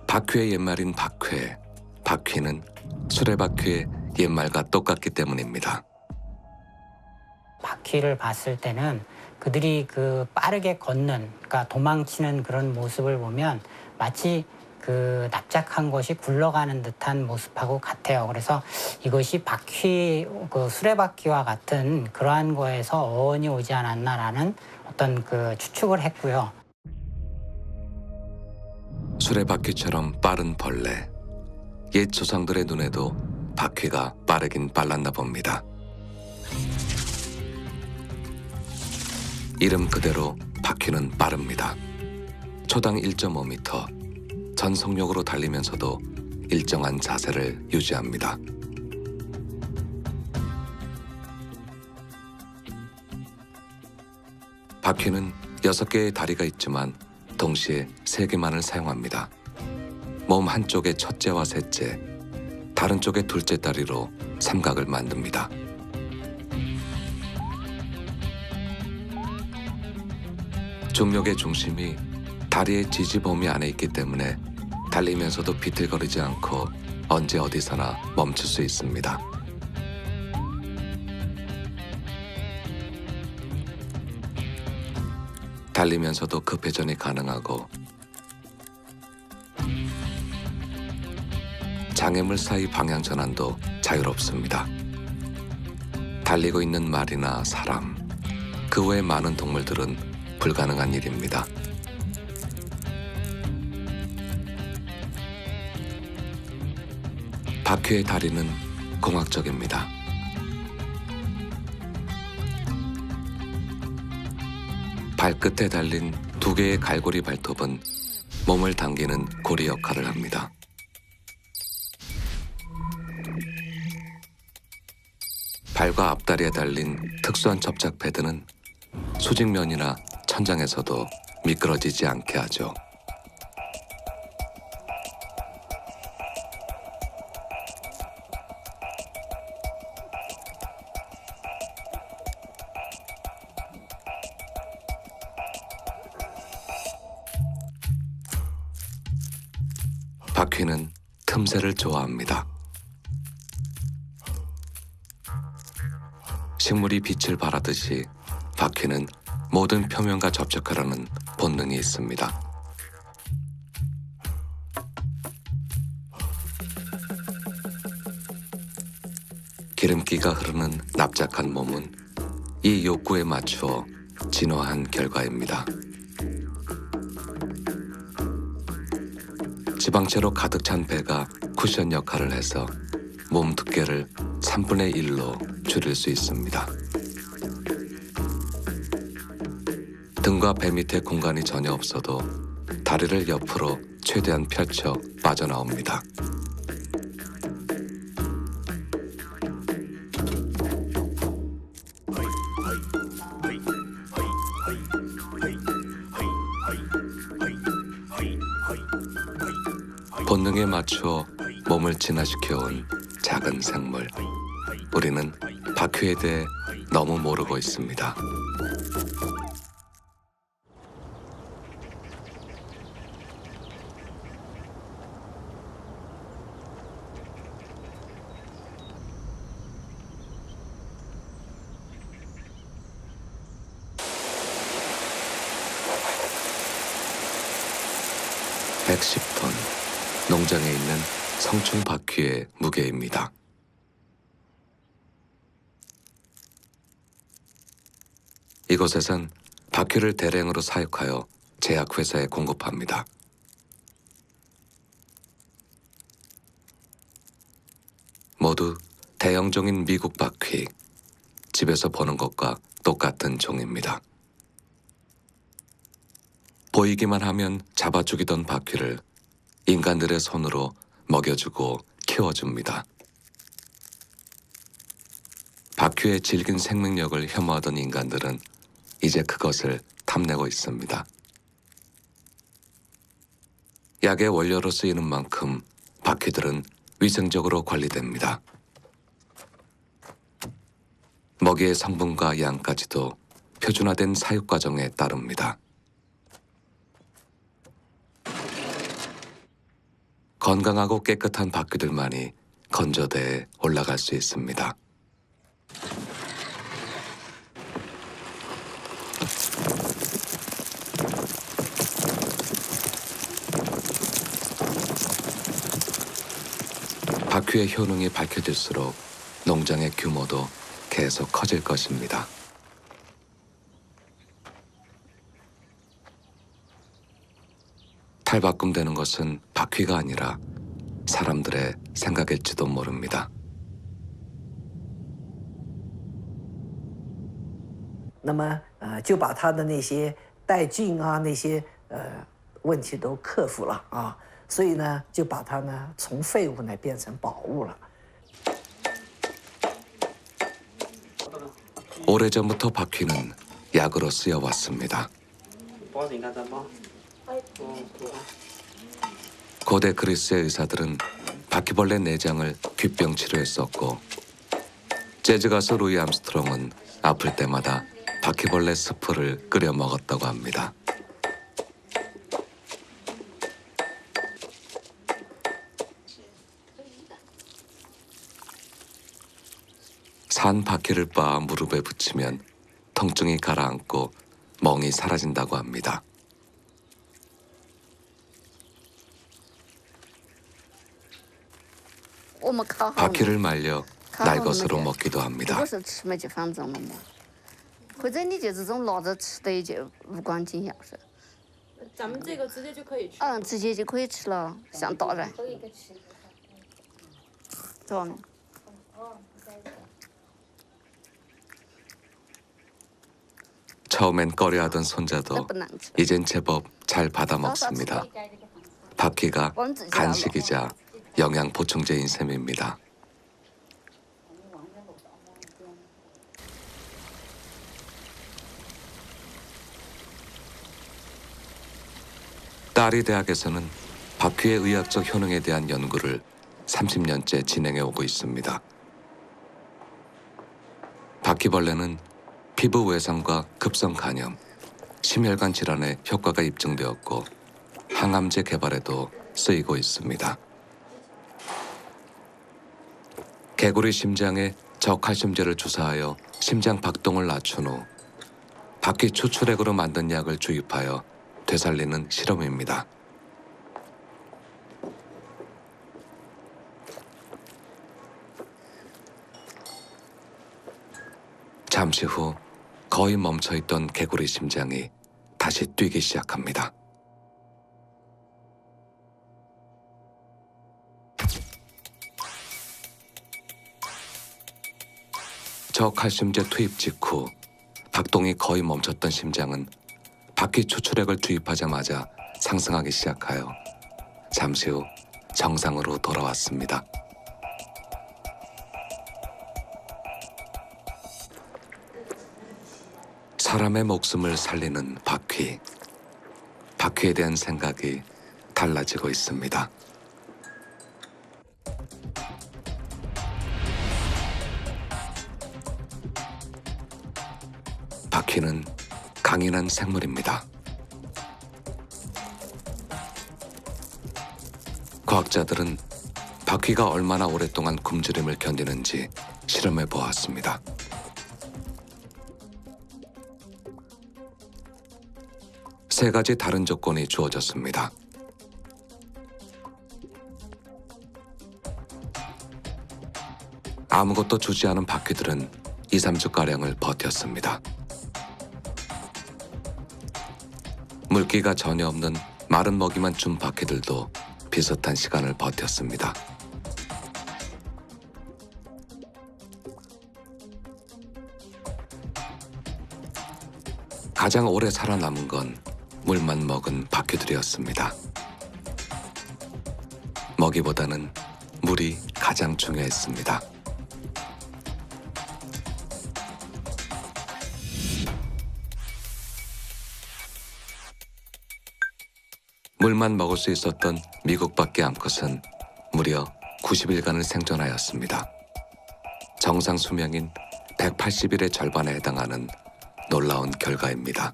바퀴의 옛말인 박회, 바퀴는 수레바퀴의 옛말과 똑같기 때문입니다. 바퀴를 봤을 때는 그들이 그 빠르게 걷는, 그러니까 도망치는 그런 모습을 보면 마치 그 납작한 것이 굴러가는 듯한 모습하고 같아요. 그래서 이것이 바퀴, 그 수레바퀴와 같은 그러한 거에서 어원이 오지 않았나라는 어떤 그 추측을 했고요. 수레바퀴처럼 빠른 벌레. 옛 조상들의 눈에도 바퀴가 빠르긴 빨랐나 봅니다. 이름 그대로 바퀴는 빠릅니다. 초당 1.5m, 전속력으로 달리면서도 일정한 자세를 유지합니다. 바퀴는 6개의 다리가 있지만 동시에 3개만을 사용합니다. 몸 한쪽의 첫째와 셋째, 다른 쪽의 둘째 다리로 삼각을 만듭니다. 중력의 중심이 다리의 지지범위 안에 있기 때문에 달리면서도 비틀거리지 않고 언제 어디서나 멈출 수 있습니다. 달리면서도 급회전이 가능하고 장애물 사이 방향 전환도 자유롭습니다. 달리고 있는 말이나 사람, 그 외의 많은 동물들은 불가능한 일입니다. 바퀴의 다리는 공학적입니다. 발끝에 달린 두 개의 갈고리 발톱은 몸을 당기는 고리 역할을 합니다. 발과 앞다리에 달린 특수한 접착 패드는 수직면이나 천장에서도 미끄러지지 않게 하죠. 바퀴는 틈새를 좋아합니다. 식물이 빛을 발하듯이 바퀴는 모든 표면과 접촉하려는 본능이 있습니다. 기름기가 흐르는 납작한 몸은 이 욕구에 맞추어 진화한 결과입니다. 지방채로 가득 찬 배가 쿠션 역할을 해서 몸 두께를 3분의 1로 줄일 수 있습니다. 등과 배 밑에 공간이 전혀 없어도 다리를 옆으로 최대한 펼쳐 빠져나옵니다. 본능에 맞추어 몸을 진화시켜온 작은 생물. 우리는 바퀴에 대해 너무 모르고 있습니다. (110톤) 농장에 있는 성충 바퀴의 무게입니다. 이곳에선 바퀴를 대량으로 사육하여 제약회사에 공급합니다. 모두 대형종인 미국 바퀴, 집에서 보는 것과 똑같은 종입니다. 보이기만 하면 잡아 죽이던 바퀴를 인간들의 손으로 먹여주고 키워줍니다. 바퀴의 질긴 생명력을 혐오하던 인간들은 이제 그것을 탐내고 있습니다. 약의 원료로 쓰이는 만큼 바퀴들은 위생적으로 관리됩니다. 먹이의 성분과 양까지도 표준화된 사육 과정에 따릅니다. 건강하고 깨끗한 바퀴들만이 건조대에 올라갈 수 있습니다. 바퀴의 효능이 밝혀질수록 농장의 규모도 계속 커질 것입니다. 탈바꿈되는 것은 바퀴가 아니라 사람들의 생각일지도 모릅니다. 那么就把他的那些带菌啊那些问题都克服了啊，所以呢就把它呢从废物呢变成宝物了。 오래전부터 바퀴는 약으로 쓰여왔습니다. 고대 그리스의 의사들은 바퀴벌레 내장을 귓병 치료에 썼고 재즈 가수 루이 암스트롱은 아플 때마다 바퀴벌레 스프를 끓여 먹었다고 합니다. 산 바퀴를 빻아 무릎에 붙이면 통증이 가라앉고 멍이 사라진다고 합니다. 바퀴를 말려 날 것으로 먹기도 합니다. 或者你就这种拿着吃的就无关紧要是。咱们这个直接就可以吃。直接就可以吃了，像大人。전 처음엔 꺼려하던 손자도 이젠 제법 잘 받아 먹습니다. 바퀴가 간식이자 영양 보충제인 셈입니다. 딸이 대학에서는 바퀴의 의학적 효능에 대한 연구를 30년째 진행해 오고 있습니다. 바퀴벌레는 피부 외상과 급성 간염, 심혈관 질환에 효과가 입증되었고 항암제 개발에도 쓰이고 있습니다. 개구리 심장에 저칼슘제를 주사하여 심장 박동을 낮춘 후 바퀴 추출액으로 만든 약을 주입하여 되살리는 실험입니다. 잠시 후 거의 멈춰있던 개구리 심장이 다시 뛰기 시작합니다. 저칼슘제 투입 직후 박동이 거의 멈췄던 심장은 바퀴 추출액을 투입하자마자 상승하기 시작하여 잠시 후 정상으로 돌아왔습니다. 사람의 목숨을 살리는 바퀴. 바퀴에 대한 생각이 달라지고 있습니다. 바퀴는 강인한 생물입니다. 과학자들은 바퀴가 얼마나 오랫동안 굶주림을 견디는지 실험해 보았습니다. 세 가지 다른 조건이 주어졌습니다. 아무것도 주지 않은 바퀴들은 2, 3주가량을 버텼습니다. 물기가 전혀 없는 마른 먹이만 준 바퀴들도 비슷한 시간을 버텼습니다. 가장 오래 살아남은 건 물만 먹은 바퀴들이었습니다. 먹이보다는 물이 가장 중요했습니다. 물만 먹을 수 있었던 미국 밖의 암컷은 무려 90일간을 생존하였습니다. 정상 수명인 180일의 절반에 해당하는 놀라운 결과입니다.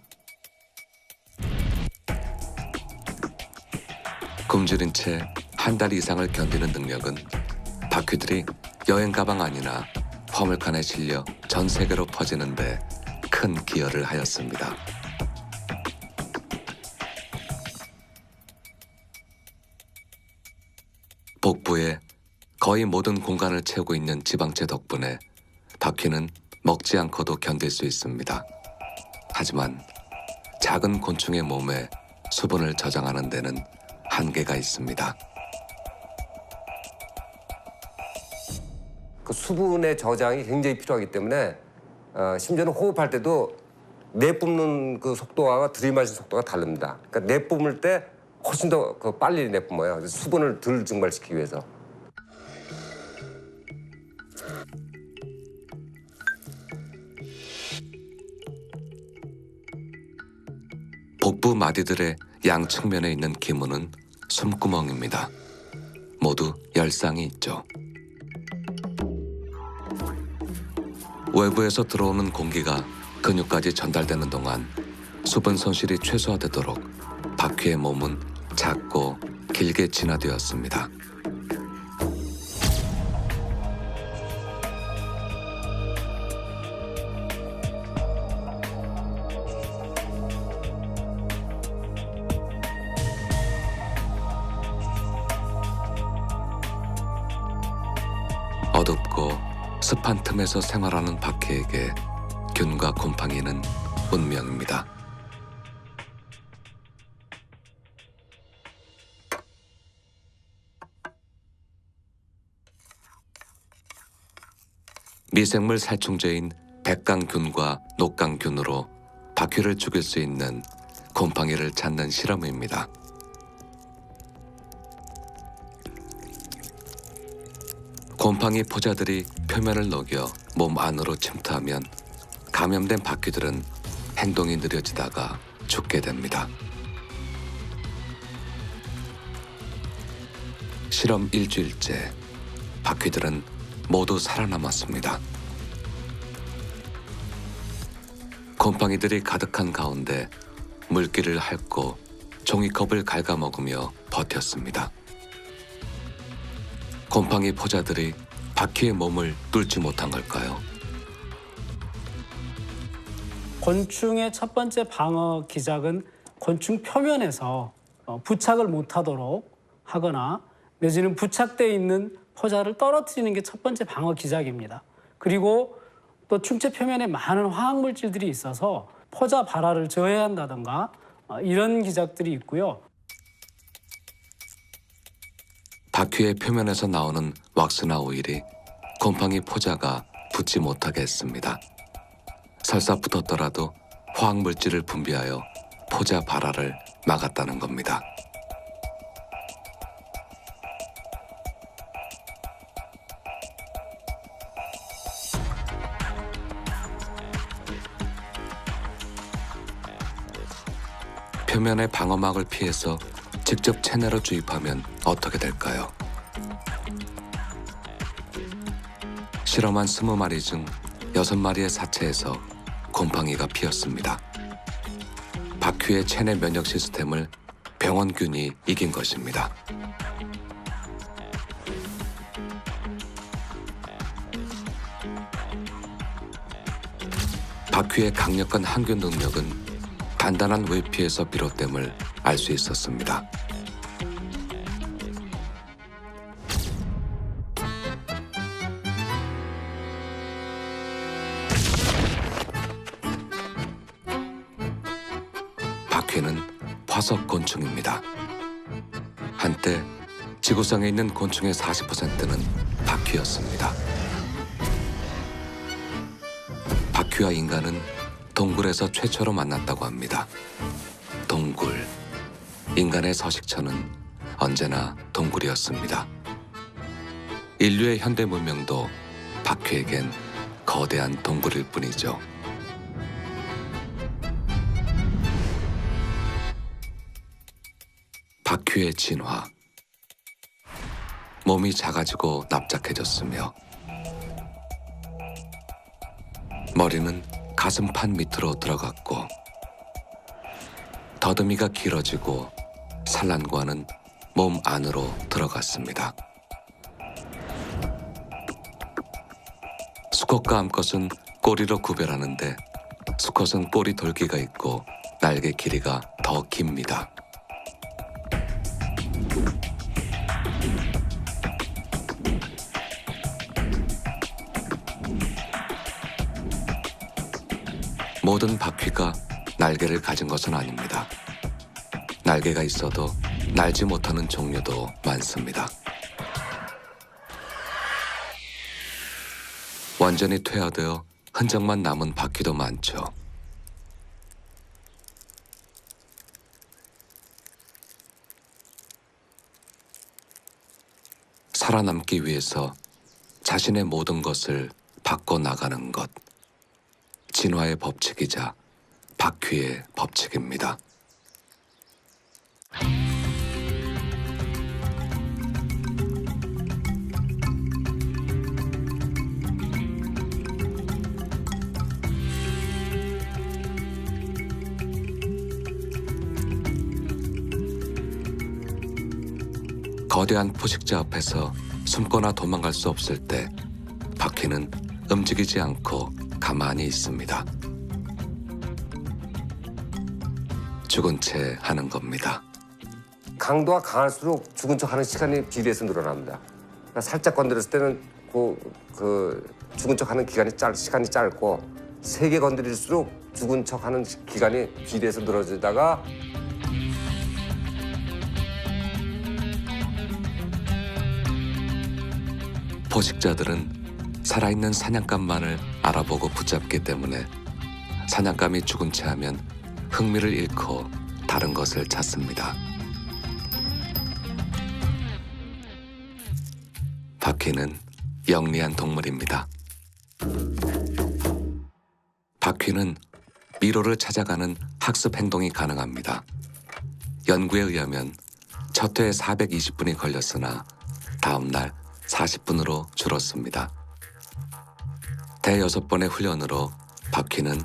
굶주린 채 한 달 이상을 견디는 능력은 바퀴들이 여행 가방 안이나 화물칸에 실려 전 세계로 퍼지는 데 큰 기여를 하였습니다. 복부에 거의 모든 공간을 채우고 있는 지방체 덕분에 바퀴는 먹지 않고도 견딜 수 있습니다. 하지만 작은 곤충의 몸에 수분을 저장하는 데는 한계가 있습니다. 그 수분의 저장이 굉장히 필요하기 때문에 심지어는 호흡할 때도 내뿜는 그 속도와 들이마시는 속도가 다릅니다. 그러니까 내뿜을 때 훨씬 더 빨리 내뿜어요. 수분을 덜 증발시키기 위해서. 복부 마디들의 양 측면에 있는 기문은 숨구멍입니다. 모두 열상이 있죠. 외부에서 들어오는 공기가 근육까지 전달되는 동안 수분 손실이 최소화되도록 바퀴의 몸은 작고 길게 진화되었습니다. 어둡고 습한 틈에서 생활하는 바퀴에게 균과 곰팡이는 운명입니다. 미생물 살충제인 백강균과 녹강균으로 바퀴를 죽일 수 있는 곰팡이를 찾는 실험입니다. 곰팡이 포자들이 표면을 녹여 몸 안으로 침투하면 감염된 바퀴들은 행동이 느려지다가 죽게 됩니다. 실험 일주일째, 바퀴들은 모두 살아남았습니다. 곰팡이들이 가득한 가운데 물기를 핥고 종이컵을 갉아먹으며 버텼습니다. 곰팡이 포자들이 바퀴의 몸을 뚫지 못한 걸까요? 곤충의 첫 번째 방어 기작은 곤충 표면에서 부착을 못하도록 하거나 내지는 부착되어 있는 포자를 떨어뜨리는 게 첫 번째 방어 기작입니다. 그리고 또 충체 표면에 많은 화학물질들이 있어서 포자 발화를 저해한다든가 이런 기작들이 있고요. 바퀴의 표면에서 나오는 왁스나 오일이 곰팡이 포자가 붙지 못하게 했습니다. 설사 붙었더라도 화학물질을 분비하여 포자 발화를 막았다는 겁니다. 표면의 방어막을 피해서 직접 체내로 주입하면 어떻게 될까요? 실험한 20마리 중 6마리의 사체에서 곰팡이가 피었습니다. 바퀴의 체내 면역 시스템을 병원균이 이긴 것입니다. 바퀴의 강력한 항균 능력은 단단한 외피에서 비롯됨을 알 수 있었습니다. 바퀴는 화석 곤충입니다. 한때 지구상에 있는 곤충의 40%는 바퀴였습니다. 바퀴와 인간은 동굴에서 최초로 만났다고 합니다. 동굴. 인간의 서식처는 언제나 동굴이었습니다. 인류의 현대 문명도 바퀴에겐 거대한 동굴일 뿐이죠. 바퀴의 진화. 몸이 작아지고 납작해졌으며 머리는 가슴판 밑으로 들어갔고 더듬이가 길어지고 산란과는 몸 안으로 들어갔습니다. 수컷과 암컷은 꼬리로 구별하는데 수컷은 꼬리 돌기가 있고 날개 길이가 더 깁니다. 모든 바퀴가 날개를 가진 것은 아닙니다. 날개가 있어도 날지 못하는 종류도 많습니다. 완전히 퇴화되어 흔적만 남은 바퀴도 많죠. 살아남기 위해서 자신의 모든 것을 바꿔 나가는 것. 진화의 법칙이자 바퀴의 법칙입니다. 거대한 포식자 앞에서 숨거나 도망갈 수 없을 때 바퀴는 움직이지 않고 가만히 있습니다. 죽은 채 하는 겁니다. 강도가 강할수록 죽은 척하는 시간이 비례해서 늘어납니다. 그러니까 살짝 건드렸을 때는 죽은 척하는 시간이 짧고 세게 건드릴수록 죽은 척하는 기간이 비례해서 늘어지다가 포식자들은 살아있는 사냥감만을 알아보고 붙잡기 때문에 사냥감이 죽은 채 하면 흥미를 잃고 다른 것을 찾습니다. 바퀴는 영리한 동물입니다. 바퀴는 미로를 찾아가는 학습 행동이 가능합니다. 연구에 의하면 첫 회에 420분이 걸렸으나 다음 날 40분으로 줄었습니다. 대여섯 번의 훈련으로 바퀴는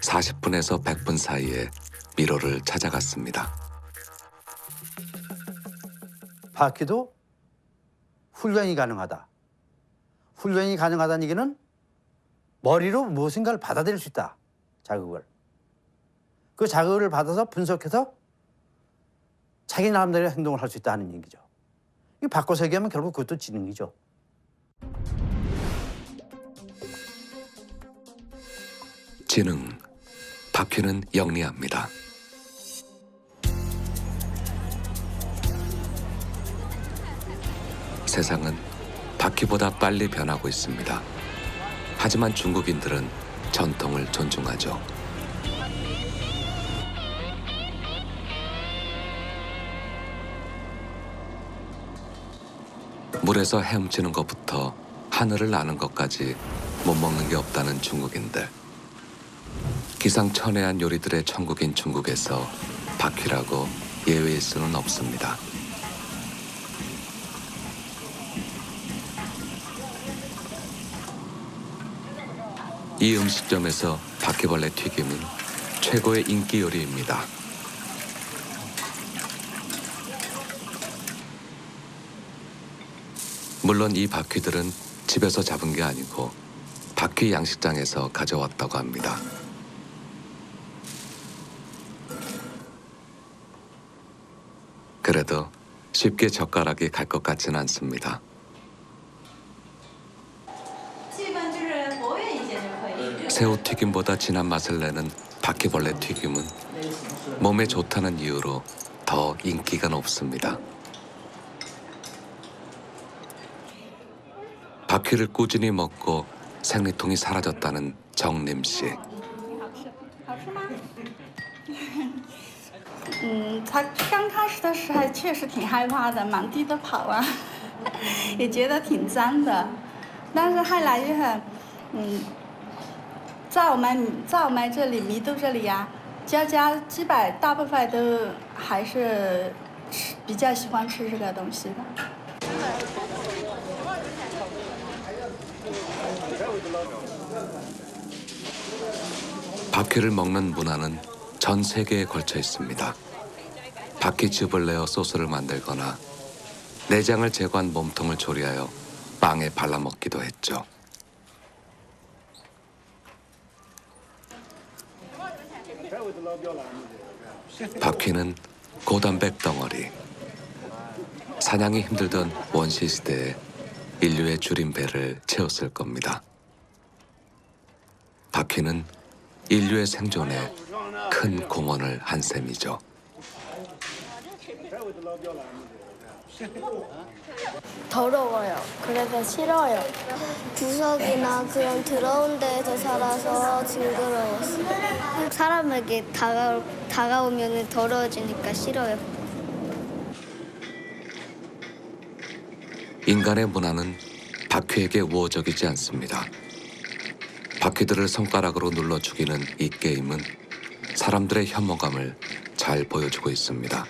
40분에서 100분 사이에 미로를 찾아갔습니다. 바퀴도 훈련이 가능하다. 훈련이 가능하다는 얘기는 머리로 무엇인가를 받아들일 수 있다. 자극을. 그 자극을 받아서 분석해서 자기 나름대로 행동을 할 수 있다는 얘기죠. 이 바꿔서 얘기하면 결국 그것도 지능이죠. 지능. 바퀴는 영리합니다. 세상은 바퀴보다 빨리 변하고 있습니다. 하지만 중국인들은 전통을 존중하죠. 물에서 헤엄치는 것부터 하늘을 나는 것까지 못 먹는 게 없다는 중국인들. 기상천외한 요리들의 천국인 중국에서 바퀴라고 예외일 수는 없습니다. 이 음식점에서 바퀴벌레 튀김은 최고의 인기 요리입니다. 물론 이 바퀴들은 집에서 잡은 게 아니고 바퀴 양식장에서 가져왔다고 합니다. 그래도 쉽게 젓가락이 갈 것 같지는 않습니다. 새우 튀김보다 진한 맛을 내는 바퀴벌레 튀김은 몸에 좋다는 이유로 더 인기가 높습니다. 바퀴를 꾸준히 먹고 생리통이 사라졌다는 정림 씨. 他刚开始的时候确实挺害怕的，满地的跑啊，也觉得挺脏的。但是后来就很，在我们这里弥都这里呀、家基本大部分都还是比较喜欢吃这个东西的。 바퀴를 먹는 문화는 전 세계에 걸쳐 있습니다. 바퀴즙을 내어 소스를 만들거나 내장을 제거한 몸통을 조리하여 빵에 발라 먹기도 했죠. 바퀴는 고단백 덩어리. 사냥이 힘들던 원시 시대에 인류의 줄인 배를 채웠을 겁니다. 바퀴는 인류의 생존에 큰 공헌을 한 셈이죠. 더러워요. 그래서 싫어요. 구석이나 그런 더러운 데에서 살아서 징그러웠어요. 사람에게 다가오면 더러워지니까 싫어요. 인간의 문화는 바퀴에게 우호적이지 않습니다. 바퀴들을 손가락으로 눌러 죽이는 이 게임은 사람들의 혐오감을 잘 보여주고 있습니다.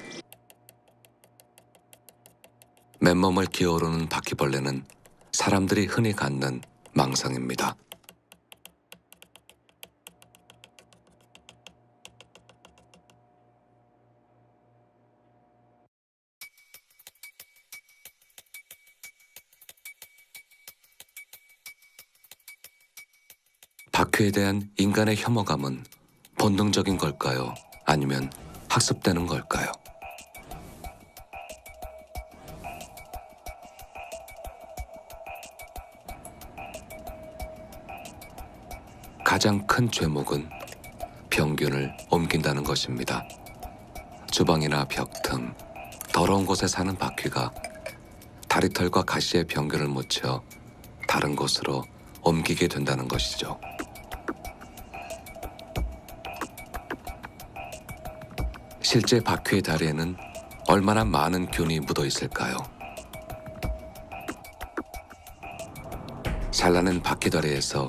맨몸을 기어오르는 바퀴벌레는 사람들이 흔히 갖는 망상입니다. 바퀴에 대한 인간의 혐오감은 본능적인 걸까요? 아니면 학습되는 걸까요? 가장 큰 죄목은 병균을 옮긴다는 것입니다. 주방이나 벽 틈, 더러운 곳에 사는 바퀴가 다리털과 가시에 병균을 묻혀 다른 곳으로 옮기게 된다는 것이죠. 실제 바퀴의 다리에는 얼마나 많은 균이 묻어 있을까요? 잘라낸 바퀴다리에서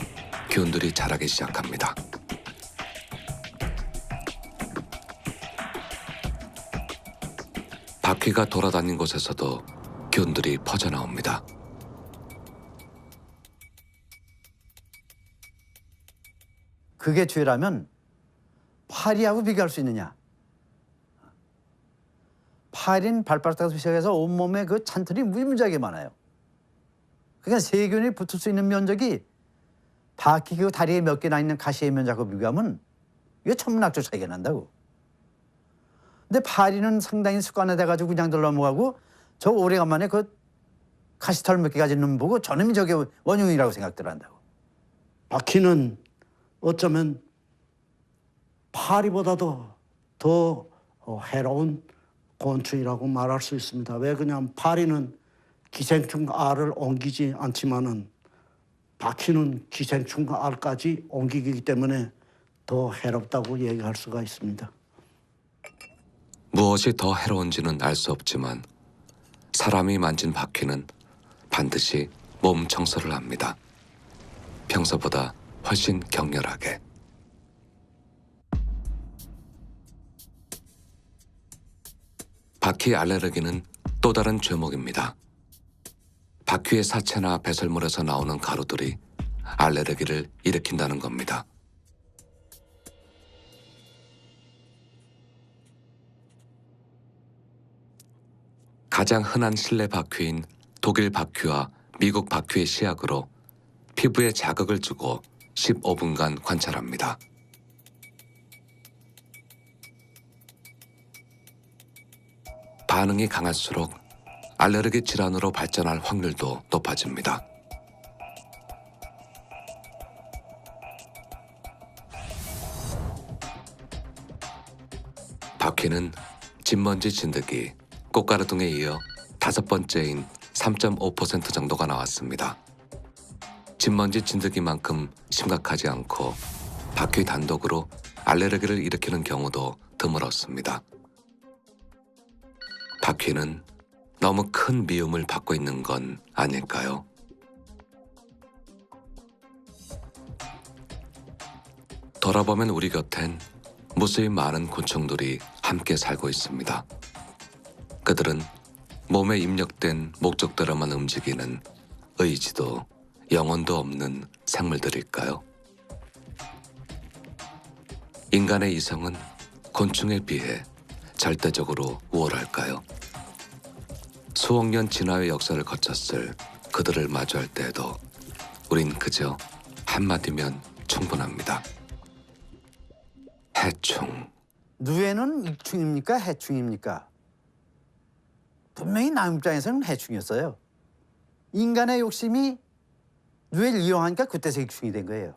균들이 자라기 시작합니다. 바퀴가 돌아다닌 곳에서도 균들이 퍼져나옵니다. 그게 죄라면 파리하고 비교할 수 있느냐? 파리는 발바닥부터 시작해서 온몸에 그 잔털이 무지무지하게 많아요. 그러니까 세균이 붙을 수 있는 면적이 바퀴 그 다리에 몇 개나 있는 가시의 면적하고 비교하면 이게 천문학적 차이가 난다고. 근데 파리는 상당히 습관화돼가지고 그냥들 넘어가고 저 오래간만에 그 가시털 몇 개 가진 놈 보고 저놈이 저게 원흉이라고 생각들 한다고. 바퀴는 어쩌면 파리보다도 더 해로운 곤충이라고 말할 수 있습니다. 왜 그러냐면 파리는 기생충 알을 옮기지 않지만은 바퀴는 기생충 알까지 옮기기 때문에 더 해롭다고 얘기할 수가 있습니다. 무엇이 더 해로운지는 알 수 없지만 사람이 만진 바퀴는 반드시 몸 청소를 합니다. 평소보다 훨씬 격렬하게. 바퀴 알레르기는 또 다른 죄목입니다. 바퀴의 사체나 배설물에서 나오는 가루들이 알레르기를 일으킨다는 겁니다. 가장 흔한 실내 바퀴인 독일 바퀴와 미국 바퀴의 시약으로 피부에 자극을 주고 15분간 관찰합니다. 반응이 강할수록 알레르기 질환으로 발전할 확률도 높아집니다. 바퀴는 진먼지 진드기, 꽃가루 등에 이어 5번째인 3.5% 정도가 나왔습니다. 진먼지 진드기만큼 심각하지 않고 바퀴 단독으로 알레르기를 일으키는 경우도 드물었습니다. 바퀴는 너무 큰 미움을 받고 있는 건 아닐까요? 돌아보면 우리 곁엔 무수히 많은 곤충들이 함께 살고 있습니다. 그들은 몸에 입력된 목적대로만 움직이는 의지도 영혼도 없는 생물들일까요? 인간의 이성은 곤충에 비해 절대적으로 우월할까요? 수억 년 진화의 역사를 거쳤을 그들을 마주할 때에도 우린 그저 한마디면 충분합니다. 해충. 누에는 익충입니까? 해충입니까? 분명히 남 입장에서는 해충이었어요. 인간의 욕심이 누에를 이용하니까 그때서 익충이 된 거예요.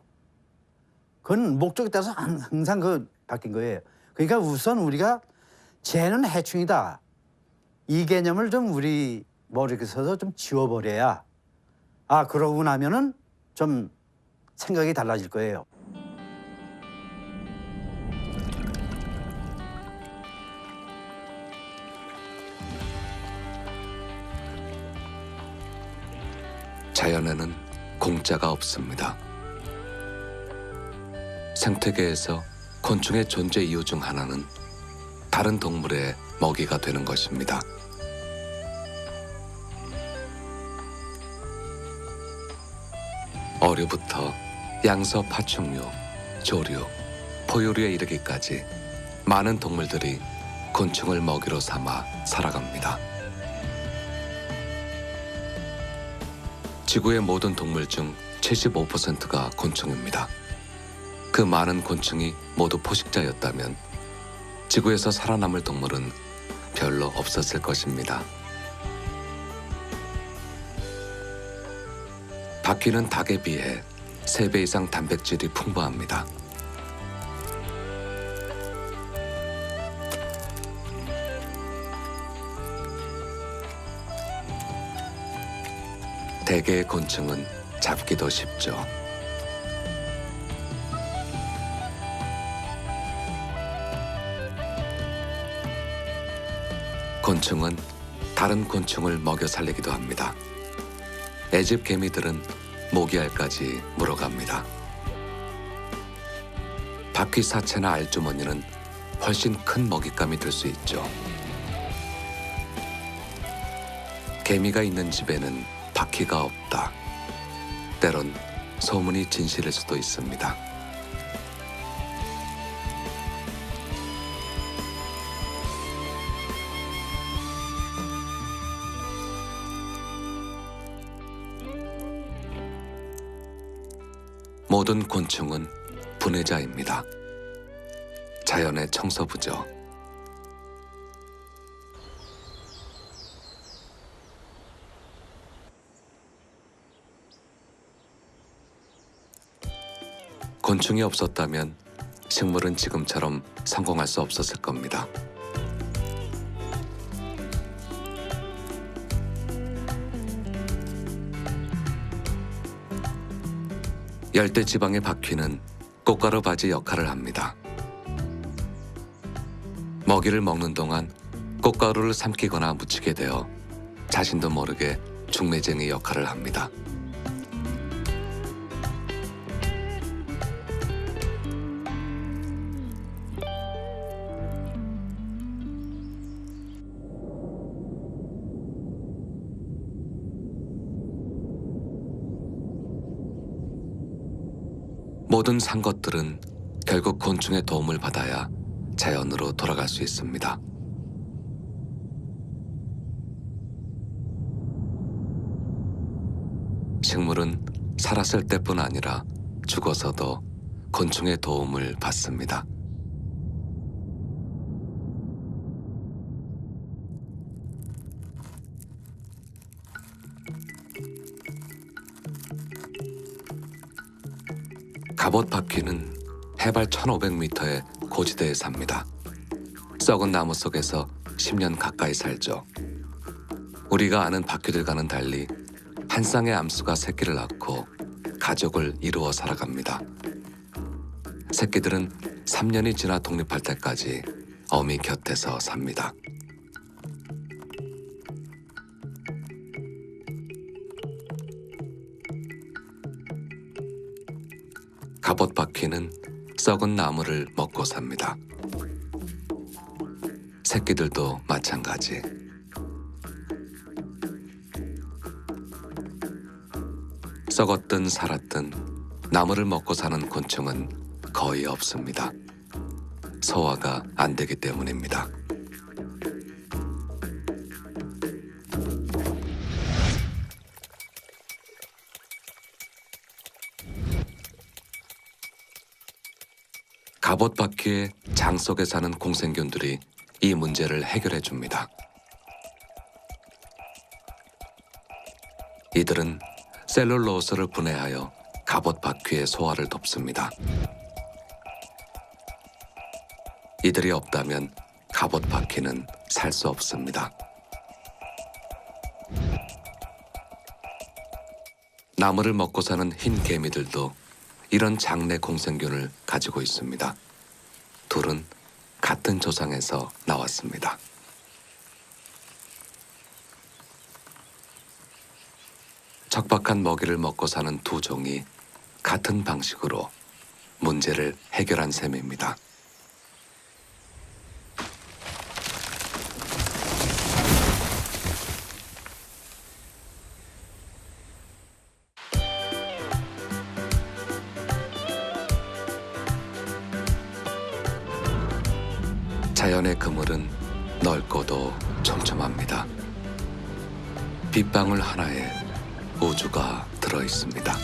그건 목적에 따라서 항상 바뀐 거예요. 그러니까 우선 우리가 쟤는 해충이다. 이 개념을 좀 우리 머리에서 좀 지워버려야 그러고 나면은 좀 생각이 달라질 거예요. 자연에는 공짜가 없습니다. 생태계에서 곤충의 존재 이유 중 하나는 다른 동물의 먹이가 되는 것입니다. 어류부터 양서 파충류, 조류, 포유류에 이르기까지 많은 동물들이 곤충을 먹이로 삼아 살아갑니다. 지구의 모든 동물 중 75%가 곤충입니다. 그 많은 곤충이 모두 포식자였다면 지구에서 살아남을 동물은 별로 없었을 것입니다. 바퀴는 닭에 비해 3배 이상 단백질이 풍부합니다. 대개의 곤충은 잡기도 쉽죠. 곤충은 다른 곤충을 먹여 살리기도 합니다. 애집 개미들은 모기알까지 물어갑니다. 바퀴 사체나 알주머니는 훨씬 큰 먹잇감이 될 수 있죠. 개미가 있는 집에는 바퀴가 없다. 때론 소문이 진실일 수도 있습니다. 모든 곤충은 분해자입니다. 자연의 청소부죠. 곤충이 없었다면 식물은 지금처럼 성공할 수 없었을 겁니다. 열대 지방의 바퀴는 꽃가루 바지 역할을 합니다. 먹이를 먹는 동안 꽃가루를 삼키거나 묻히게 되어 자신도 모르게 중매쟁이 역할을 합니다. 모든 산 것들은 결국 곤충의 도움을 받아야 자연으로 돌아갈 수 있습니다. 식물은 살았을 때뿐 아니라 죽어서도 곤충의 도움을 받습니다. 갑옷바퀴는 해발 1500m의 고지대에 삽니다. 썩은 나무 속에서 10년 가까이 살죠. 우리가 아는 바퀴들과는 달리 한 쌍의 암수가 새끼를 낳고 가족을 이루어 살아갑니다. 새끼들은 3년이 지나 독립할 때까지 어미 곁에서 삽니다. 갑옷바퀴는 썩은 나무를 먹고 삽니다. 새끼들도 마찬가지. 썩었든 살았든 나무를 먹고 사는 곤충은 거의 없습니다. 소화가 안 되기 때문입니다. 갑옷바퀴의 장 속에 사는 공생균들이 이 문제를 해결해 줍니다. 이들은 셀룰로스를 분해하여 갑옷바퀴의 소화를 돕습니다. 이들이 없다면 갑옷바퀴는 살 수 없습니다. 나무를 먹고 사는 흰 개미들도 이런 장내 공생균을 가지고 있습니다. 둘은 같은 조상에서 나왔습니다. 척박한 먹이를 먹고 사는 두 종이 같은 방식으로 문제를 해결한 셈입니다. 자연의 그물은 넓고도 촘촘합니다. 빗방울 하나에 우주가 들어 있습니다.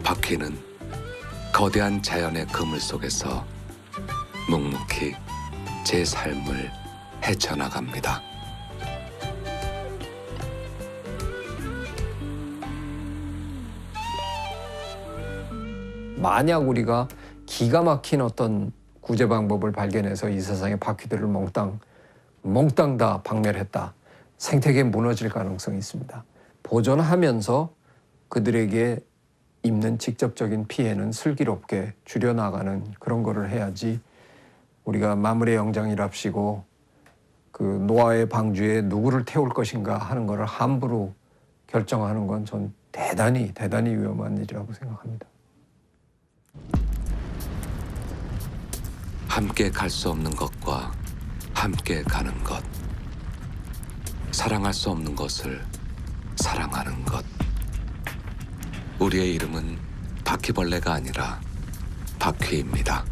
바퀴는 거대한 자연의 그물 속에서 묵묵히 제 삶을 헤쳐나갑니다. 만약 우리가 기가 막힌 어떤 구제 방법을 발견해서 이 세상의 바퀴들을 몽땅 다 박멸했다. 생태계 무너질 가능성이 있습니다. 보존하면서 그들에게 입는 직접적인 피해는 슬기롭게 줄여나가는 그런 거를 해야지 우리가 마물의 영장이랍시고 그 노아의 방주에 누구를 태울 것인가 하는 거를 함부로 결정하는 건 전 대단히 위험한 일이라고 생각합니다. 함께 갈 수 없는 것과 함께 가는 것. 사랑할 수 없는 것을 사랑하는 것. 우리의 이름은 바퀴벌레가 아니라 바퀴입니다.